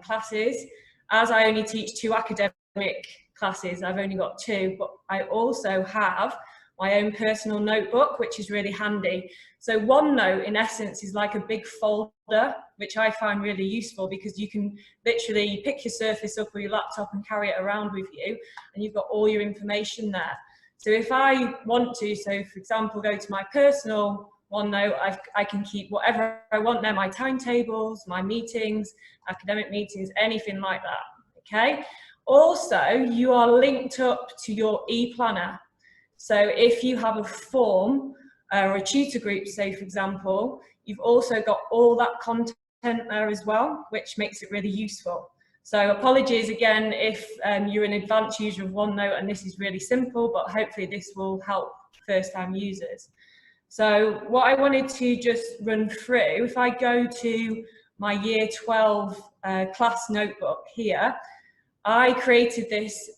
E: classes. As I only teach 2 academic classes, I've only got 2, but I also have my own personal notebook, which is really handy. So OneNote in essence is like a big folder, which I find really useful because you can literally pick your Surface up or your laptop and carry it around with you, and you've got all your information there. So if I want to, so for example, go to my personal OneNote, I can keep whatever I want there, my timetables, my meetings, academic meetings, anything like that, okay? Also, you are linked up to your e-planner. So if you have a form or a tutor group, say for example, you've also got all that content there as well, which makes it really useful. So apologies again if you're an advanced user of OneNote and this is really simple, but hopefully this will help first-time users. So what I wanted to just run through, if I go to my Year 12 class notebook here, I created this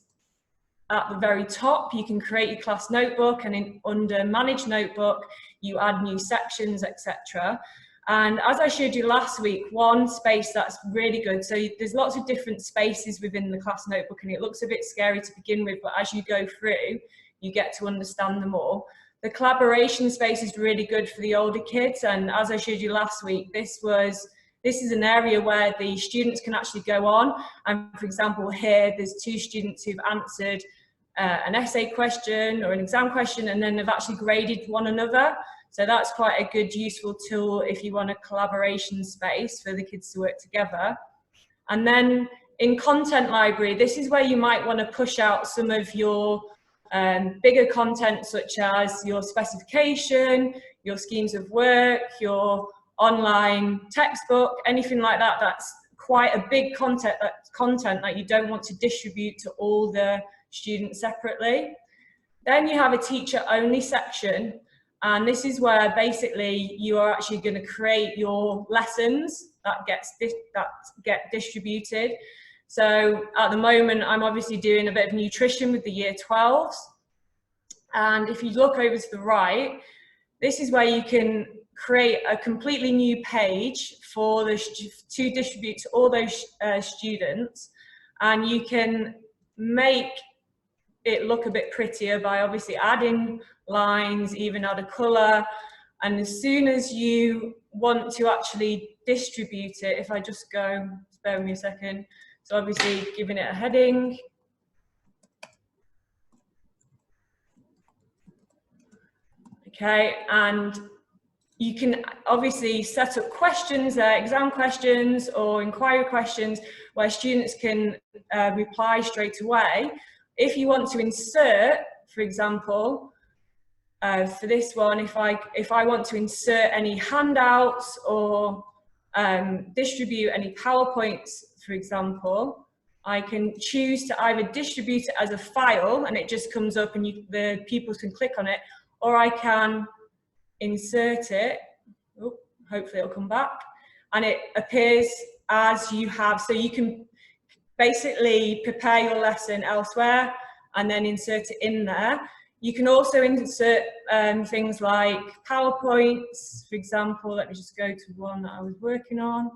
E: at the very top. You can create your class notebook, and under Manage Notebook, you add new sections, etc. And as I showed you last week, one space that's really good, so there's lots of different spaces within the class notebook, and it looks a bit scary to begin with, but as you go through, you get to understand them all. The collaboration space is really good for the older kids, and as I showed you last week, this is an area where the students can actually go on, and for example here, there's 2 students who've answered an essay question or an exam question, and then they've actually graded one another. So that's quite a good, useful tool if you want a collaboration space for the kids to work together. And then in Content Library, this is where you might want to push out some of your bigger content, such as your specification, your schemes of work, your online textbook, anything like that. That's quite a big content that you don't want to distribute to all the students separately. Then you have a teacher only section, and this is where basically you are actually going to create your lessons that get distributed. So at the moment, I'm obviously doing a bit of nutrition with the Year 12s. And if you look over to the right, this is where you can create a completely new page for to distribute to all those students. And you can make it look a bit prettier by obviously adding lines, even add a colour. And as soon as you want to actually distribute it, if I just go, bear with me a second, so obviously giving it a heading. Okay, and you can obviously set up questions there, exam questions or inquiry questions, where students can reply straight away. If you want to insert, for example, for this one, if I want to insert any handouts or distribute any PowerPoints, for example, I can choose to either distribute it as a file and it just comes up and the pupils can click on it, or I can insert it. Oh, hopefully it'll come back, and it appears as you have. So you can basically prepare your lesson elsewhere and then insert it in there. You can also insert things like PowerPoints, for example. Let me just go to one that I was working on,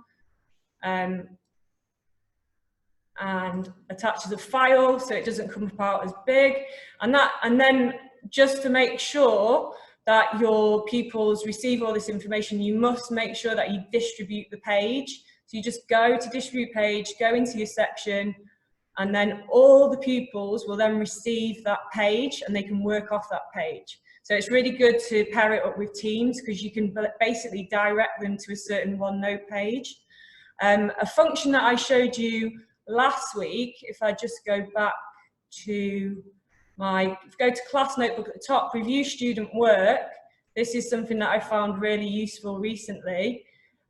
E: and attach as a file so it doesn't come out as big. And then just to make sure that your pupils receive all this information, you must make sure that you distribute the page. So you just go to distribute page, go into your section, and then all the pupils will then receive that page and they can work off that page. So it's really good to pair it up with Teams because you can basically direct them to a certain OneNote page. A function that I showed you last week, if I just go back to go to class notebook at the top, review student work. This is something that I found really useful recently.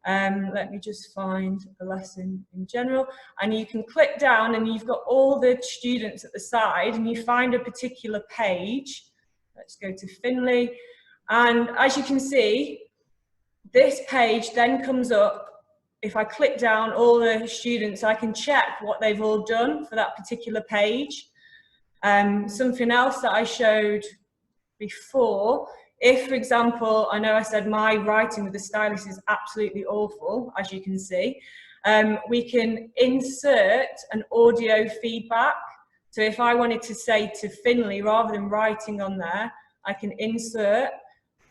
E: Let me just find a lesson in general, and you can click down and you've got all the students at the side and you find a particular page. Let's go to Finley, and as you can see, this page then comes up. If I click down all the students, I can check what they've all done for that particular page. Something else that I showed before, if, for example, I know I said my writing with the stylus is absolutely awful, as you can see, we can insert an audio feedback. So if I wanted to say to Finley, rather than writing on there, I can insert,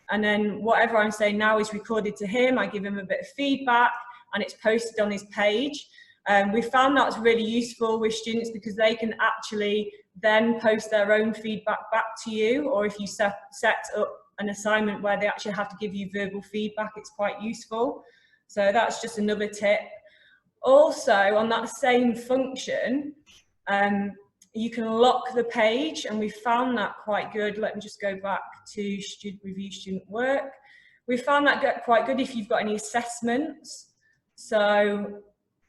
E: and then whatever I'm saying now is recorded to him. I give him a bit of feedback and it's posted on his page. We found that's really useful with students because they can actually then post their own feedback back to you, or if you set up an assignment where they actually have to give you verbal feedback, it's quite useful. So that's just another tip. Also, on that same function, you can lock the page, and we found that quite good. Let me just go back to review student work. We found that quite good if you've got any assessments. So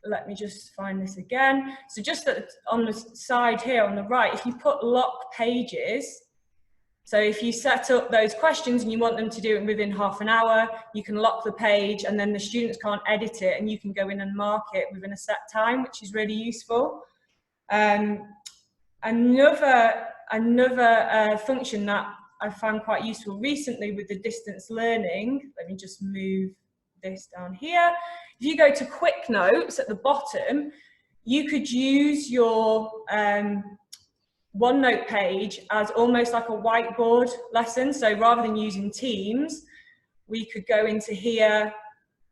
E: let me just find this again. So just on the side here on the right, if you put lock pages, so if you set up those questions and you want them to do it within half an hour, you can lock the page and then the students can't edit it, and you can go in and mark it within a set time, which is really useful. Another function that I found quite useful recently with the distance learning, let me just move this down here. If you go to quick notes at the bottom, you could use your OneNote page as almost like a whiteboard lesson. So rather than using Teams, we could go into here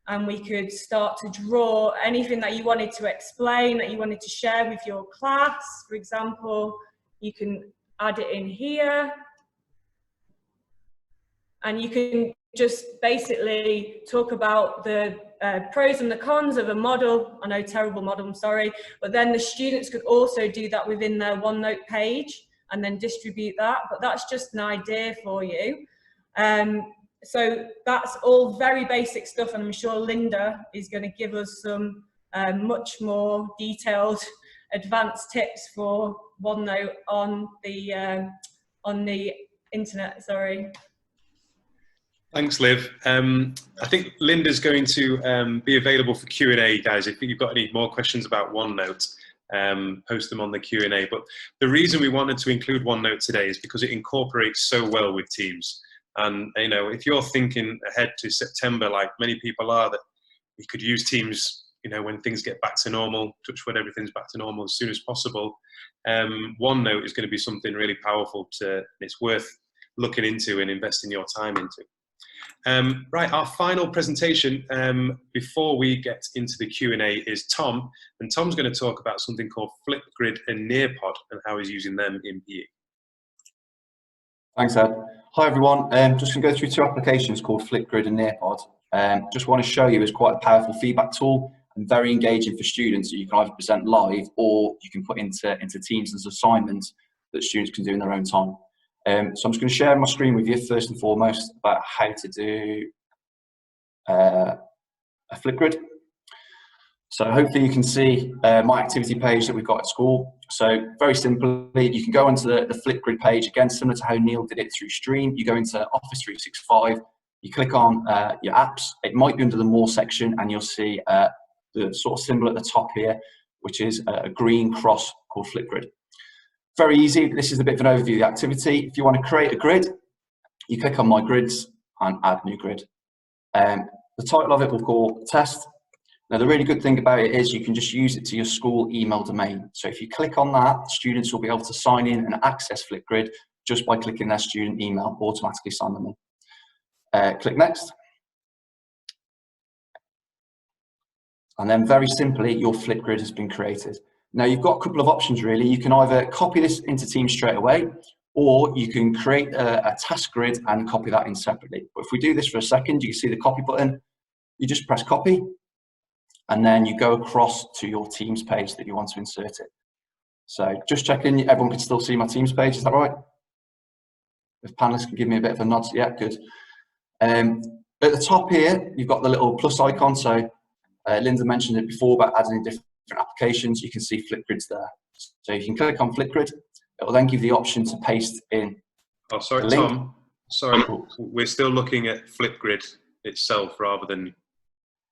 E: and we could start to draw anything that you wanted to explain, that you wanted to share with your class. For example, you can add it in here, and you can just basically talk about the pros and the cons of a model. I know, terrible model, I'm sorry, but then the students could also do that within their OneNote page and then distribute that, but that's just an idea for you. So that's all very basic stuff, and I'm sure Linda is going to give us some much more detailed advanced tips for OneNote on the internet, sorry.
A: Thanks, Liv. I think Linda's going to be available for Q&A, guys. If you've got any more questions about OneNote, post them on the Q&A. But the reason we wanted to include OneNote today is because it incorporates so well with Teams. And, you know, if you're thinking ahead to September, like many people are, that we could use Teams, you know, when things get back to normal, touch wood, everything's back to normal as soon as possible. OneNote is going to be something really powerful it's worth looking into and investing your time into. Right, our final presentation before we get into the Q&A is Tom, and Tom's going to talk about something called Flipgrid and Nearpod and how he's using them in PE.
C: Thanks, Ed. Hi, everyone. Just going to go through two applications called Flipgrid and Nearpod. Just want to show you it's quite a powerful feedback tool and very engaging for students that you can either present live or you can put into Teams as assignments that students can do in their own time. So I'm just going to share my screen with you first and foremost about how to do a Flipgrid. So hopefully you can see my activity page that we've got at school. So very simply, you can go onto the Flipgrid page, again, similar to how Neil did it through Stream. You go into Office 365, you click on your apps. It might be under the More section, and you'll see the sort of symbol at the top here, which is a green cross called Flipgrid. Very easy. This is a bit of an overview of the activity. If you want to create a grid, you click on My Grids and Add New Grid. The title of it we'll call Test. Now, the really good thing about it is you can just use it to your school email domain. So if you click on that, students will be able to sign in and access Flipgrid just by clicking their student email, automatically sign them in. Click Next. And then very simply, your Flipgrid has been created. Now you've got a couple of options really. You can either copy this into Teams straight away, or you can create a task grid and copy that in separately. But if we do this for a second, you can see the copy button. You just press copy, and then you go across to your Teams page that you want to insert it. So just checking, everyone can still see my Teams page, is that right? If panelists can give me a bit of a nod, yeah, good. At the top here, you've got the little plus icon. So Linda mentioned it before about adding different applications. You can see Flipgrid's there. So you can click on Flipgrid. It will then give the option to paste in.
A: Oh, sorry, Tom. Sorry, we're still looking at Flipgrid itself rather than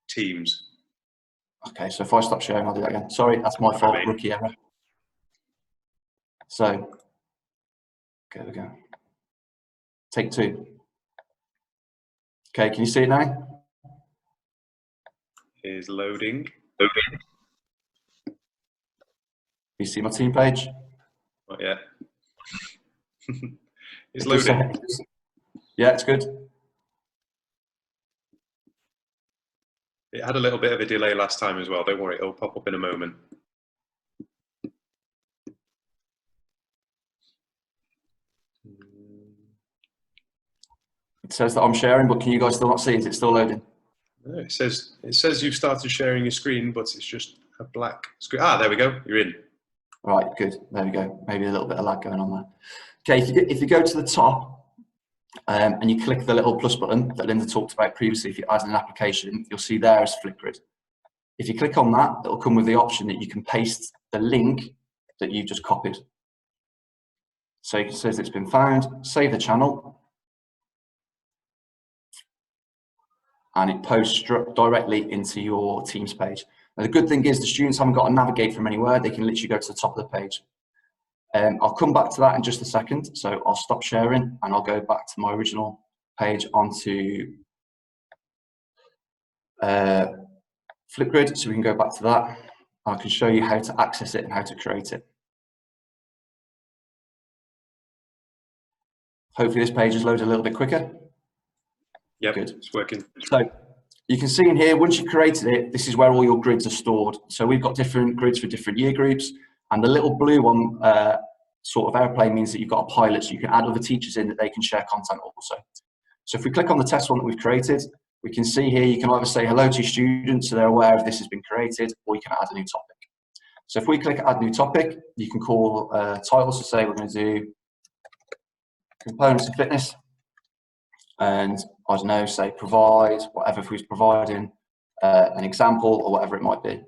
A: Teams.
C: Okay, so if I stop sharing, I'll do that again. Sorry, that's my fault, rookie error. So, there we go. Take two. Okay, can you see it now?
A: Is loading.
C: Can you see my team page?
A: Not yet. It's loading.
C: Yeah, it's good.
A: It had a little bit of a delay last time as well. Don't worry, it'll pop up in a moment.
C: It says that I'm sharing, but can you guys still not see it? Is it still loading?
A: No, it says you've started sharing your screen, but it's just a black screen. Ah, there we go. You're in.
C: Right, good. There we go. Maybe a little bit of lag going on there. Okay, if you go to the top and you click the little plus button that Linda talked about previously, if you add an application, you'll see there is Flipgrid. If you click on that, it'll come with the option that you can paste the link that you've just copied. So it says it's been found, save the channel, and it posts directly into your Teams page. Now, the good thing is the students haven't got to navigate from anywhere. They can literally go to the top of the page. I'll come back to that in just a second. So I'll stop sharing and I'll go back to my original page onto Flipgrid. So we can go back to that. I can show you how to access it and how to create it. Hopefully this page is loaded a little bit quicker.
A: Yeah,
C: good.
A: It's working.
C: So you can see in here, once you've created it, this is where all your grids are stored. So we've got different grids for different year groups, and the little blue one sort of airplane means that you've got a pilot, so you can add other teachers in that they can share content also. So if we click on the test one that we've created, we can see here you can either say hello to your students so they're aware of this has been created, or you can add a new topic. So if we click add new topic, you can call titles to say we're going to do components of fitness, and I don't know, say provide, whatever, if we're providing an example or whatever it might be.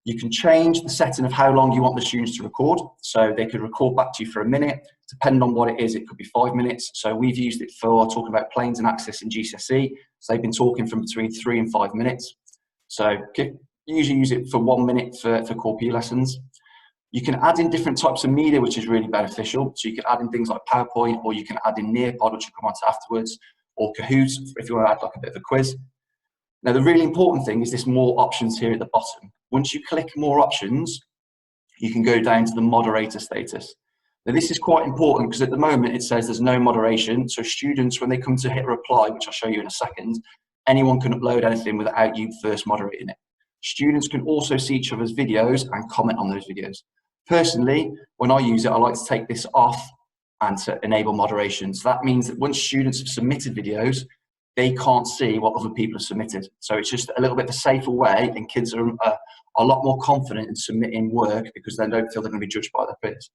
C: You can change the setting of how long you want the students to record. So they could record back to you for a minute. Depending on what it is, it could be 5 minutes. So we've used it for talking about planes and access in GCSE. So they've been talking from between 3 and 5 minutes. So usually use it for 1 minute for core PE lessons. You can add in different types of media, which is really beneficial. So you can add in things like PowerPoint, or you can add in Nearpod, which we'll come on to afterwards, or Kahoot, if you want to add like a bit of a quiz. Now, the really important thing is this more options here at the bottom. Once you click more options, you can go down to the moderator status. Now, this is quite important because at the moment it says there's no moderation. So students, when they come to hit reply, which I'll show you in a second, anyone can upload anything without you first moderating it. Students can also see each other's videos and comment on those videos. Personally, when I use it, I like to take this off and to enable moderation. So that means that once students have submitted videos, they can't see what other people have submitted. So it's just a little bit of a safer way, and kids are a lot more confident in submitting work because they don't feel they're going to be judged by their peers.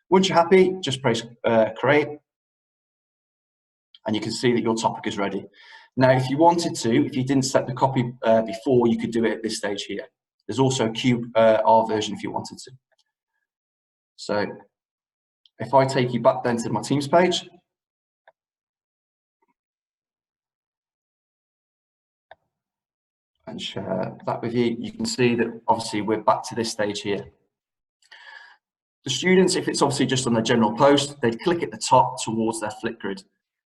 C: Once you're happy, just press create, and you can see that your topic is ready. Now, if you wanted to, if you didn't set the copy before, you could do it at this stage here. There's also a QR version if you wanted to. So if I take you back then to my Teams page, and share that with you, you can see that obviously we're back to this stage here. The students, if it's obviously just on their general post, they'd click at the top towards their Flipgrid,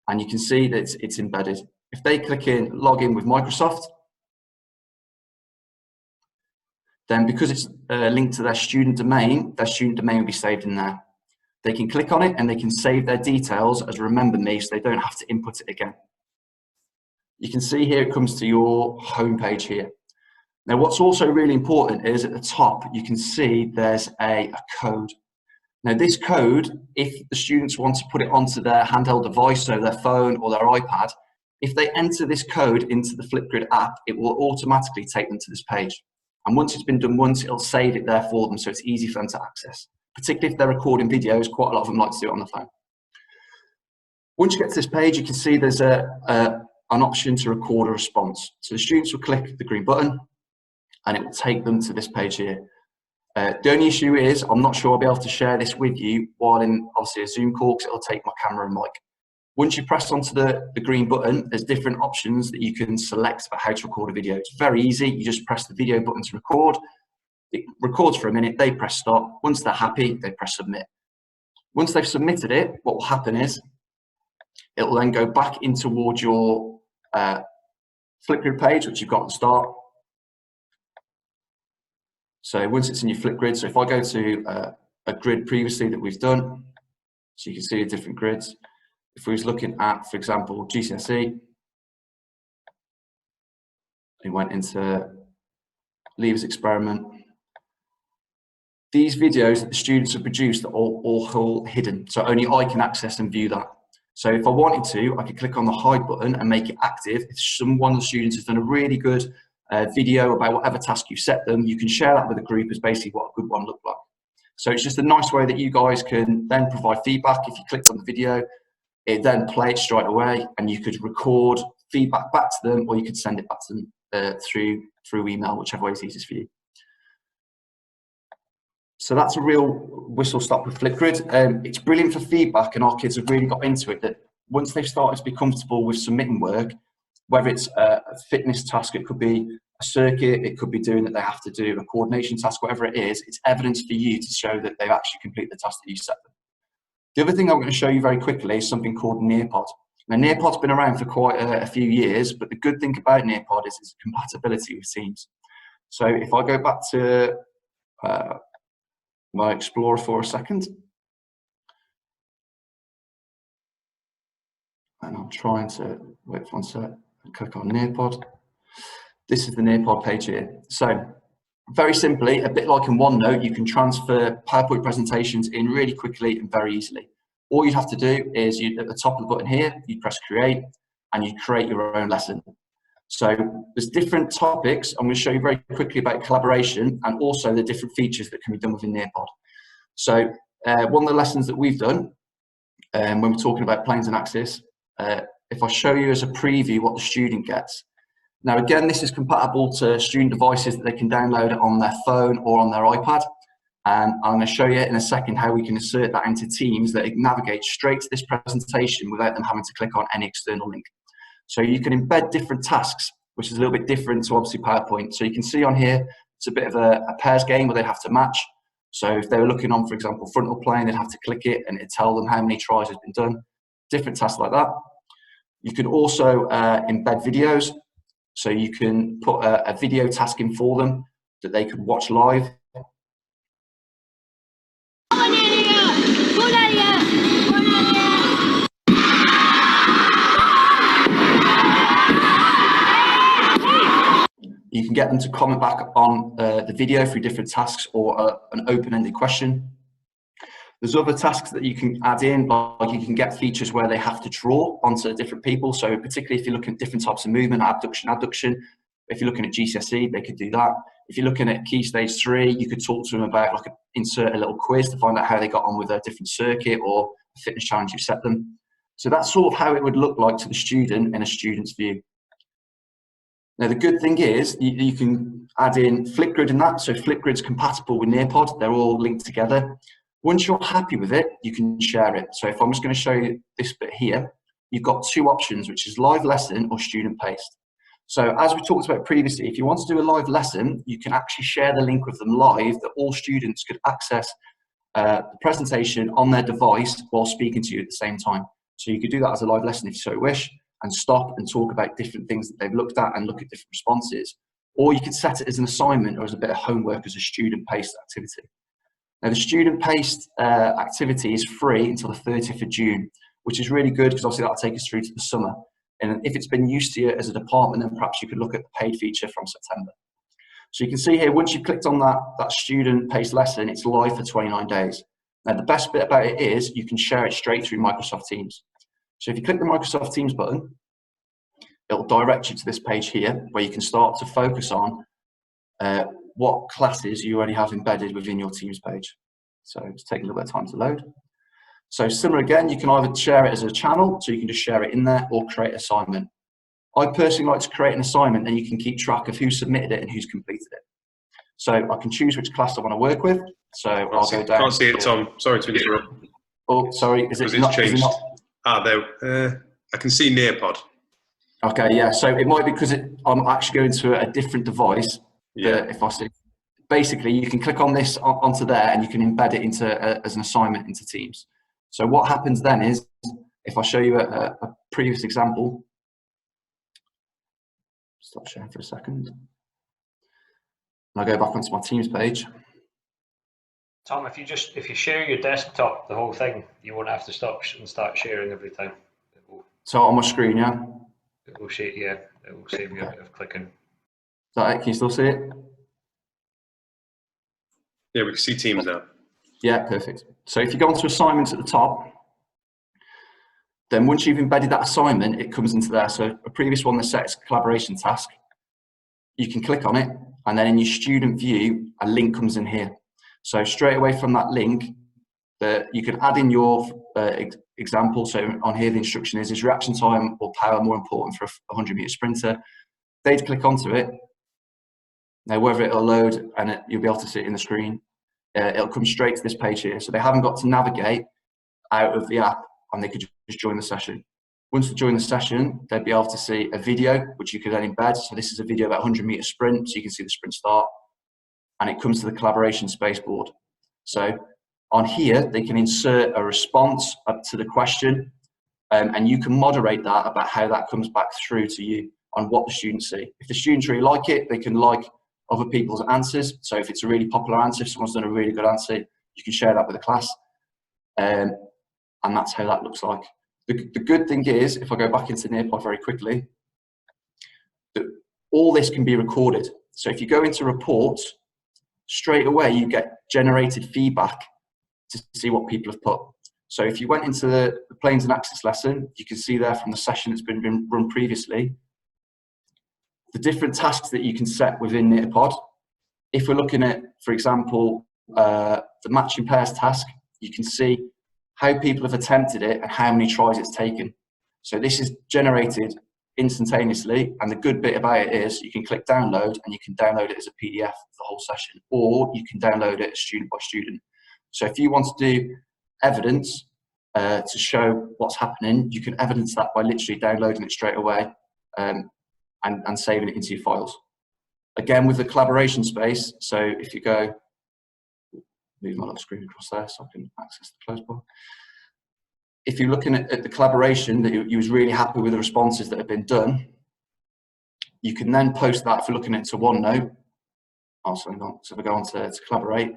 C: and you can see that it's embedded. If they click in log in with Microsoft, then because it's linked to their student domain will be saved in there. They can click on it and they can save their details as remember me, so they don't have to input it again. You can see here it comes to your home page here. Now, what's also really important is at the top, you can see there's a code. Now, this code, if the students want to put it onto their handheld device, so their phone or their iPad, if they enter this code into the Flipgrid app, it will automatically take them to this page. And once it's been done once, it'll save it there for them, so it's easy for them to access. Particularly if they're recording videos, quite a lot of them like to do it on the phone. Once you get to this page, you can see there's an option to record a response. So the students will click the green button, and it will take them to this page here. The only issue is I'm not sure I'll be able to share this with you while in obviously a Zoom call, because it'll take my camera and mic. Once you press onto the green button, there's different options that you can select about how to record a video. It's very easy. You just press the video button to record. It records for a minute, they press stop. Once they're happy, they press submit. Once they've submitted it, what will happen is it will then go back in towards your Flipgrid page, which you've got at the start. So once it's in your Flipgrid, so if I go to a grid previously that we've done, so you can see the different grids. If we was looking at, for example, GCSE, we went into Leavers experiment. These videos that the students have produced are all hidden, so only I can access and view that. So if I wanted to, I could click on the hide button and make it active. If one of the students has done a really good video about whatever task you set them, you can share that with the group as basically what a good one looked like. So it's just a nice way that you guys can then provide feedback. If you clicked on the video, it then played straight away, and you could record feedback back to them, or you could send it back to them through email, whichever way is easiest for you. So that's a real whistle stop with Flipgrid. It's brilliant for feedback, and our kids have really got into it, that once they've started to be comfortable with submitting work, whether it's a fitness task, it could be a circuit, it could be doing that they have to do a coordination task, whatever it is, it's evidence for you to show that they've actually completed the task that you set them. The other thing I'm going to show you very quickly is something called Nearpod. Now, Nearpod's been around for quite a few years, but the good thing about Nearpod is its compatibility with Teams. So if I go back to my Explorer for a second, and I'm trying to, wait for one sec, click on Nearpod. This is the Nearpod page here. So very simply, a bit like in OneNote, you can transfer PowerPoint presentations in really quickly and very easily. All you have to do is, at the top of the button here, you press create, and you create your own lesson. So there's different topics. I'm going to show you very quickly about collaboration and also the different features that can be done within Nearpod. So one of the lessons that we've done when we're talking about planes and axis, if I show you as a preview what the student gets. Now, again, this is compatible to student devices that they can download it on their phone or on their iPad. And I'm going to show you in a second how we can insert that into Teams, that it navigates straight to this presentation without them having to click on any external link. So you can embed different tasks, which is a little bit different to obviously PowerPoint. So you can see on here, it's a bit of a pairs game where they have to match. So if they were looking on, for example, frontal plane, they'd have to click it and it'd tell them how many tries has been done. Different tasks like that. You can also embed videos. So you can put a video task in for them that they could watch live. You can get them to comment back on the video through different tasks or an open-ended question. There's other tasks that you can add in, like you can get features where they have to draw onto different people. So particularly if you're looking at different types of movement, abduction, adduction, if you're looking at GCSE, they could do that. If you're looking at Key Stage 3, you could talk to them about, like, insert a little quiz to find out how they got on with a different circuit or a fitness challenge you set them. So that's sort of how it would look like to the student in a student's view. Now, the good thing is you can add in Flipgrid in that. So Flipgrid's compatible with Nearpod. They're all linked together. Once you're happy with it, you can share it. So if I'm just going to show you this bit here, you've got two options, which is live lesson or student paced. So as we talked about previously, if you want to do a live lesson, you can actually share the link with them live, that all students could access the presentation on their device while speaking to you at the same time. So you could do that as a live lesson if you so wish, and stop and talk about different things that they've looked at and look at different responses. Or you could set it as an assignment or as a bit of homework as a student-paced activity. Now, the student-paced activity is free until the 30th of June, which is really good because obviously that'll take us through to the summer. And if it's been used to you as a department, then perhaps you could look at the paid feature from September. So you can see here, once you've clicked on that student-paced lesson, it's live for 29 days. Now, the best bit about it is you can share it straight through Microsoft Teams. So if you click the Microsoft Teams button, it'll direct you to this page here where you can start to focus on what classes you already have embedded within your Teams page. So it's taking a little bit of time to load. So similar again, you can either share it as a channel, so you can just share it in there, or create an assignment. I personally like to create an assignment, and you can keep track of who submitted it and who's completed it. So I can choose which class I want to work with. So I'll go down.
A: Can't see it, Tom. Sorry to interrupt.
C: Oh, sorry. Is it not?
A: Changed.
C: Is it not?
A: Ah, there. I can see Nearpod.
C: Okay, yeah. So it might be because I'm actually going to a different device.
A: Yeah.
C: If I see, basically, you can click on this onto there, and you can embed it into as an assignment into Teams. So what happens then is, if I show you a previous example, stop sharing for a second, and I go back onto my Teams page.
B: Tom, if you share your desktop, the whole thing, you won't have to stop and start sharing every time.
C: So on my screen, yeah.
B: It will save you a bit of clicking.
C: Is that it? Can you still see it?
A: Yeah, we can see Teams now.
C: Yeah, perfect. So if you go onto assignments at the top, then once you've embedded that assignment, it comes into there. So a previous one that sets collaboration task, you can click on it, and then in your student view, a link comes in here. So straight away from that link, you can add in your example. So on here, the instruction is reaction time or power more important for a 100-meter sprinter? They'd click onto it. Now, whether it'll load and you'll be able to see it in the screen, it'll come straight to this page here. So they haven't got to navigate out of the app, and they could just join the session. Once they join the session, they'd be able to see a video, which you could then embed. So this is a video about 100-meter sprint, so you can see the sprint start, and it comes to the collaboration space board. So on here, they can insert a response up to the question, and you can moderate that about how that comes back through to you on what the students see. If the students really like it, they can like other people's answers. So if it's a really popular answer, if someone's done a really good answer, you can share that with the class. And that's how that looks like. The good thing is, if I go back into Nearpod very quickly, that all this can be recorded. So if you go into reports, straight away you get generated feedback to see what people have put. So if you went into the planes and access lesson, you can see there from the session that's been run previously, the different tasks that you can set within Nearpod. If we're looking at, for example, the matching pairs task, you can see how people have attempted it and how many tries it's taken. So this is generated instantaneously, and the good bit about it is you can click download, and you can download it as a PDF of the whole session, or you can download it student by student. So if you want to do evidence to show what's happening, you can evidence that by literally downloading it straight away and saving it into your files. Again, with the collaboration space, so if you go, move my little screen across there so I can access the close bar. If you're looking at the collaboration that you was really happy with the responses that have been done, you can then post that if you're looking at to OneNote. So if I go on to collaborate,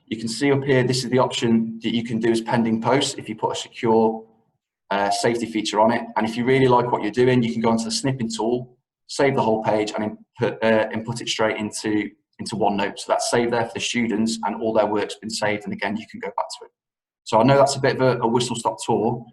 C: you can see up here, this is the option that you can do as pending posts if you put a secure safety feature on it. And if you really like what you're doing, you can go onto the snipping tool, save the whole page, and input it straight into OneNote. So that's saved there for the students, and all their work's been saved, and again, you can go back to it. So I know that's a bit of a whistle-stop tour,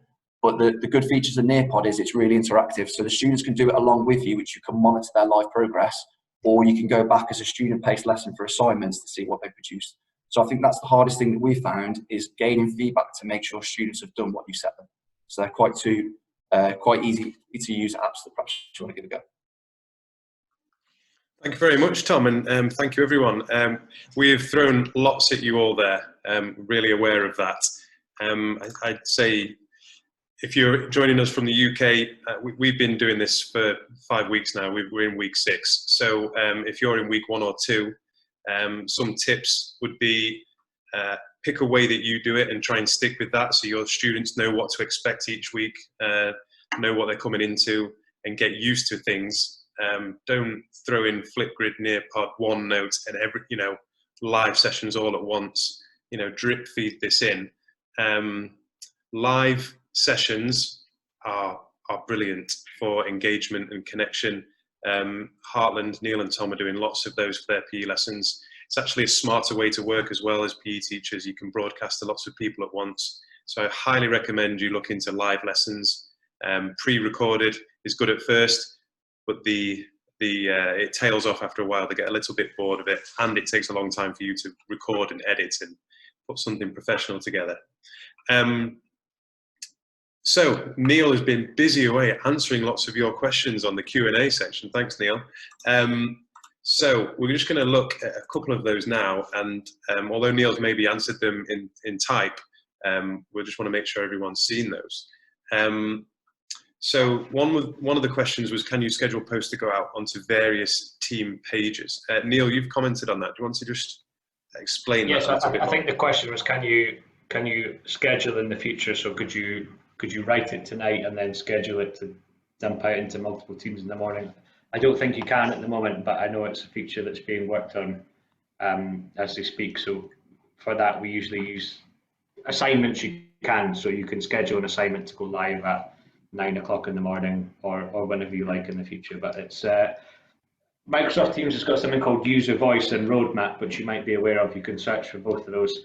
C: but the good features of Nearpod is it's really interactive. So the students can do it along with you, which you can monitor their live progress, or you can go back as a student-paced lesson for assignments to see what they produced. So I think that's the hardest thing that we found, is gaining feedback to make sure students have done what you set them. So they're quite easy to use apps that perhaps you want to give a go.
A: Thank you very much, Tom, and thank you, everyone. We've thrown lots at you all there, really aware of that. I'd say if you're joining us from the UK, we've been doing this for 5 weeks now. We're in week 6. So if you're in week 1 or 2, some tips would be pick a way that you do it and try and stick with that, so your students know what to expect each week, know what they're coming into, and get used to things. Don't throw in Flipgrid, Nearpod, OneNote, and every live sessions all at once. Drip feed this in. Live sessions are are brilliant for engagement and connection. Heartland, Neil and Tom are doing lots of those for their PE lessons. It's actually a smarter way to work as well as PE teachers. You can broadcast to lots of people at once. So I highly recommend you look into live lessons. Pre-recorded is good at first, but it tails off after a while. They get a little bit bored of it, and it takes a long time for you to record and edit and put something professional together. So Neil has been busy away answering lots of your questions on the Q&A section. Thanks, Neil. So we're just going to look at a couple of those now, and although Neil's maybe answered them in type, we just want to make sure everyone's seen those. So one of the questions was, can you schedule posts to go out onto various team pages? Neil, you've commented on that. Do you want to just explain that a little bit more?
B: I think the question was, can you schedule in the future? So could you write it tonight and then schedule it to dump out into multiple teams in the morning? I don't think you can at the moment, but I know it's a feature that's being worked on as they speak. So for that, we usually use assignments. You can, so you can schedule an assignment to go live at 9 o'clock in the morning or whenever you like in the future. But it's Microsoft Teams has got something called User Voice and Roadmap, which you might be aware of. You can search for both of those.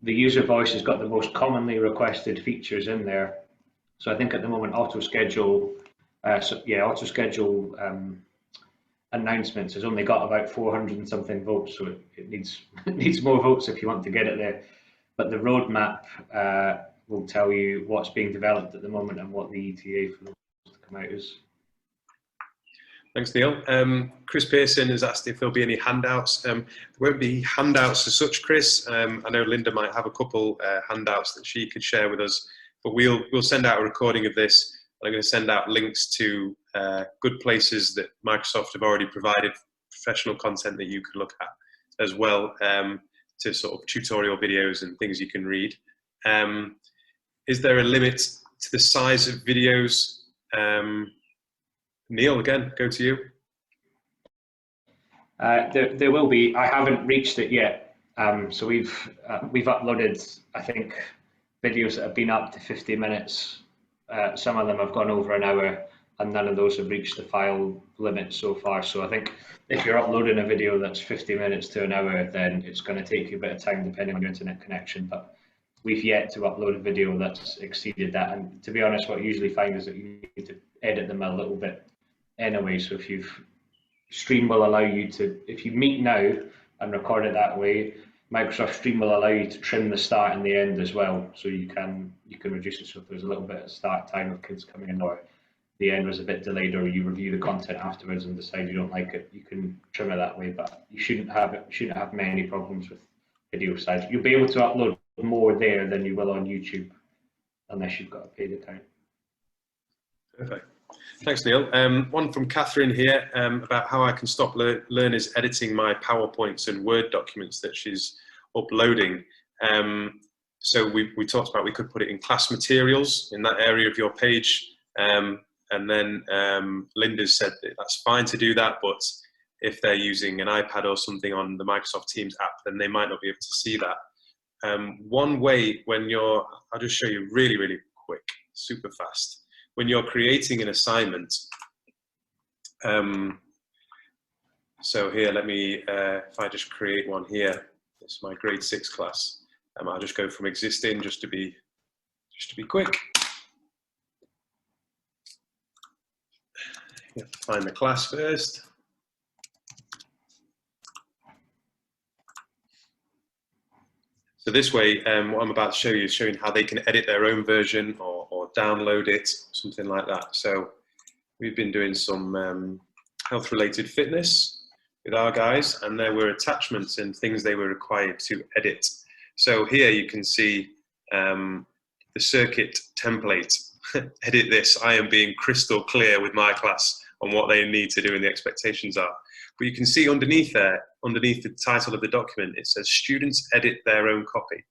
B: The User Voice has got the most commonly requested features in there. So I think at the moment, auto schedule announcements has only got about 400 and something votes, so it needs more votes if you want to get it there. But the roadmap will tell you what's being developed at the moment and what the ETA for those to come out is.
A: Thanks, Neil. Chris Pearson has asked if there'll be any handouts. There won't be handouts as such, Chris. I know Linda might have a couple handouts that she could share with us, but we'll send out a recording of this. I'm going to send out links to good places that Microsoft have already provided professional content that you can look at, as well to sort of tutorial videos and things you can read. Is there a limit to the size of videos? Neil, again, go to you.
B: There will be. I haven't reached it yet. So we've uploaded, I think, videos that have been up to 50 minutes. Some of them have gone over an hour, and none of those have reached the file limit so far. So I think if you're uploading a video that's 50 minutes to an hour, then it's going to take you a bit of time depending on your internet connection. But we've yet to upload a video that's exceeded that. And to be honest, what you usually find is that you need to edit them a little bit anyway. So if Stream will allow you to, if you meet now and record it that way, Microsoft Stream will allow you to trim the start and the end as well, so you can reduce it. So if there's a little bit of start time of kids coming in, or the end was a bit delayed, or you review the content afterwards and decide you don't like it, you can trim it that way. But you shouldn't have many problems with video size. You'll be able to upload more there than you will on YouTube, unless you've got a paid account.
A: Perfect. Thanks, Neil. One from Catherine here about how I can stop learners editing my PowerPoints and Word documents that she's uploading. So we talked about we could put it in class materials in that area of your page. And then Linda said that that's fine to do that, but if they're using an iPad or something on the Microsoft Teams app, then they might not be able to see that. One way when I'll just show you really, really quick, super fast. When you're creating an assignment, so here, let me, if I just create one here, it's my grade 6 class. I'll just go from existing just to be quick. You have to find the class first. So this way, what I'm about to show you is showing how they can edit their own version or download it, something like that. So we've been doing some health-related fitness with our guys, and there were attachments and things they were required to edit. So here you can see the circuit template. Edit this. I am being crystal clear with my class on what they need to do and the expectations are. But you can see underneath there, underneath the title of the document, it says students edit their own copy.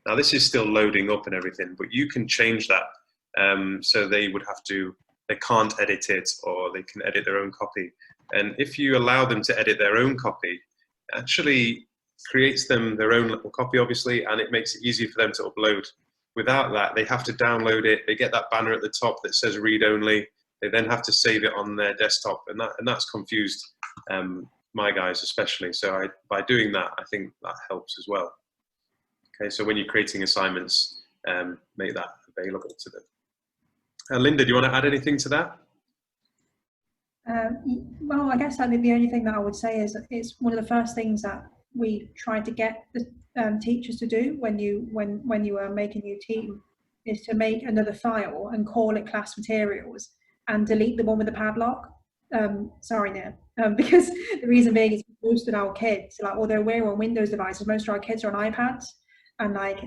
A: Now this is still loading up and everything, but you can change that. So they can't edit it, or they can edit their own copy. And if you allow them to edit their own copy, it actually creates them their own little copy, obviously, and it makes it easier for them to upload without that, they have to download it. They get that banner at the top that says read only. They then have to save it on their desktop, and that's confused my guys especially. So by doing that, I think that helps as well. Okay, so when you're creating assignments, make that available to them. Linda, do you want to add anything to that?
D: Well, I guess the only thing that I would say is it's one of the first things that we try to get the teachers to do when you are making a new team is to make another file and call it class materials and delete the one with the padlock. Sorry, Neil. Because the reason being is most of our kids, like, although we're on Windows devices, most of our kids are on iPads, and like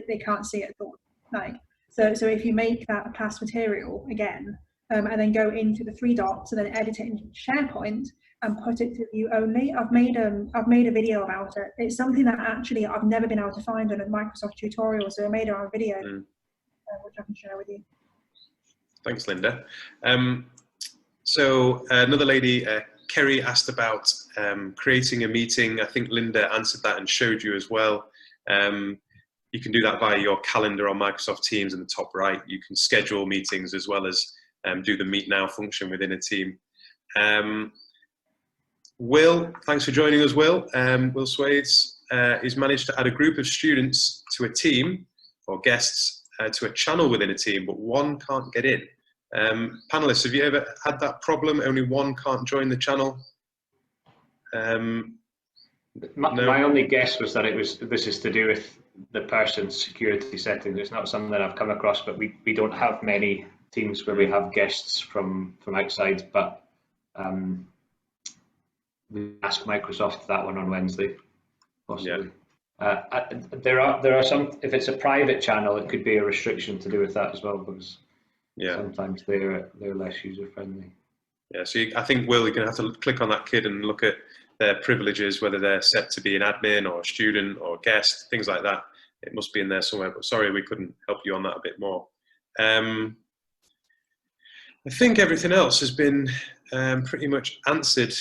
D: they can't see it at all. Like, so if you make that a class material again, and then go into the 3 dots and then edit it in SharePoint and put it to view only. I've made a video about it. It's something that actually I've never been able to find on a Microsoft tutorial, so I made our own video, which I can share with you.
A: Thanks, Linda. So another lady, Kerry, asked about creating a meeting. I think Linda answered that and showed you as well. You can do that via your calendar on Microsoft Teams in the top right. You can schedule meetings as well as do the Meet Now function within a team. Will, thanks for joining us, Will. Will Swades has managed to add a group of students to a team, or guests to a channel within a team, but one can't get in. Panelists, have you ever had that problem? Only one can't join the channel?
B: My only guess was that this is to do with the person's security settings. It's not something that I've come across, but we don't have many teams where we have guests from outside, but we ask Microsoft that one on Wednesday, possibly. Yeah. There are some, if it's a private channel, it could be a restriction to do with that as well, because sometimes they're less user friendly.
A: Yeah, so I think, Will, you're going to have to click on that kid and look at their privileges, whether they're set to be an admin or a student or a guest, things like that. It must be in there somewhere, but sorry, we couldn't help you on that a bit more. I think everything else has been pretty much answered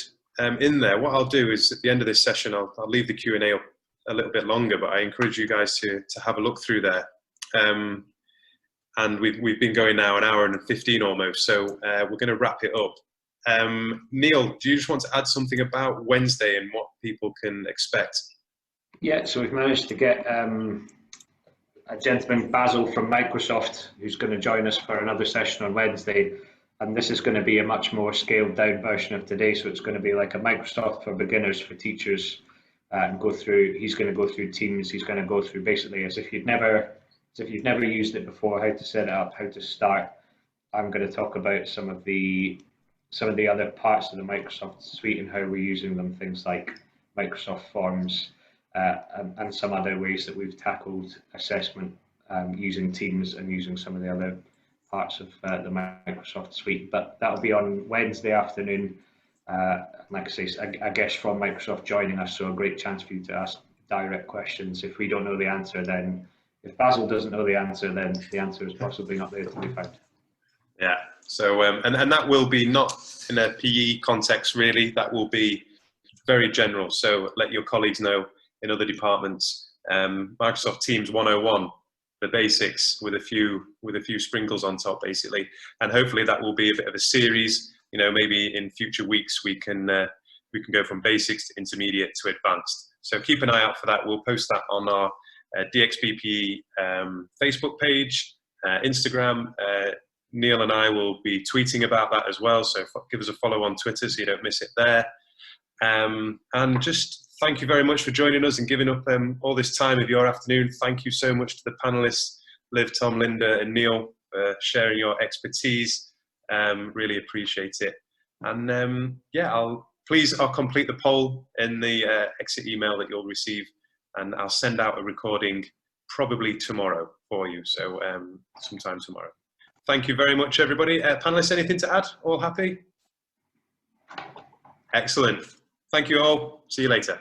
A: in there. What I'll do is at the end of this session, I'll leave the Q&A up a little bit longer, but I encourage you guys to have a look through there. And we've been going now an hour and 15 almost, so we're going to wrap it up. Neil, do you just want to add something about Wednesday and what people can expect?
B: Yeah, so we've managed to get a gentleman, Basil from Microsoft, who's going to join us for another session on Wednesday. And this is going to be a much more scaled down version of today. So it's going to be like a Microsoft for beginners, for teachers, and he's going to go through Teams. He's going to go through basically as if you've never used it before, how to set it up, how to start. I'm going to talk about some of the other parts of the Microsoft suite and how we're using them, things like Microsoft Forms, and some other ways that we've tackled assessment using Teams and using some of the other parts of the Microsoft suite. But that'll be on Wednesday afternoon. Like I say, a guest from Microsoft joining us, so a great chance for you to ask direct questions. If we don't know the answer, then if Basil doesn't know the answer, then the answer is possibly not there to be found. Yeah,
A: so and that will be not in a PE context really, that will be very general, so let your colleagues know in other departments. Microsoft Teams 101, the basics with a few sprinkles on top basically, and hopefully that will be a bit of a series. You know, maybe in future weeks we can go from basics to intermediate to advanced. So keep an eye out for that. We'll post that on our DXBPE Facebook page, Instagram. Neil and I will be tweeting about that as well, so give us a follow on Twitter so you don't miss it there. And just thank you very much for joining us and giving up all this time of your afternoon. Thank you so much to the panelists, Liv, Tom, Linda and Neil, for sharing your expertise. Really appreciate it. And yeah, I'll complete the poll in the exit email that you'll receive, and I'll send out a recording probably tomorrow for you, so sometime tomorrow. Thank you very much, everybody. Panelists, anything to add? All happy? Excellent. Thank you all. See you later.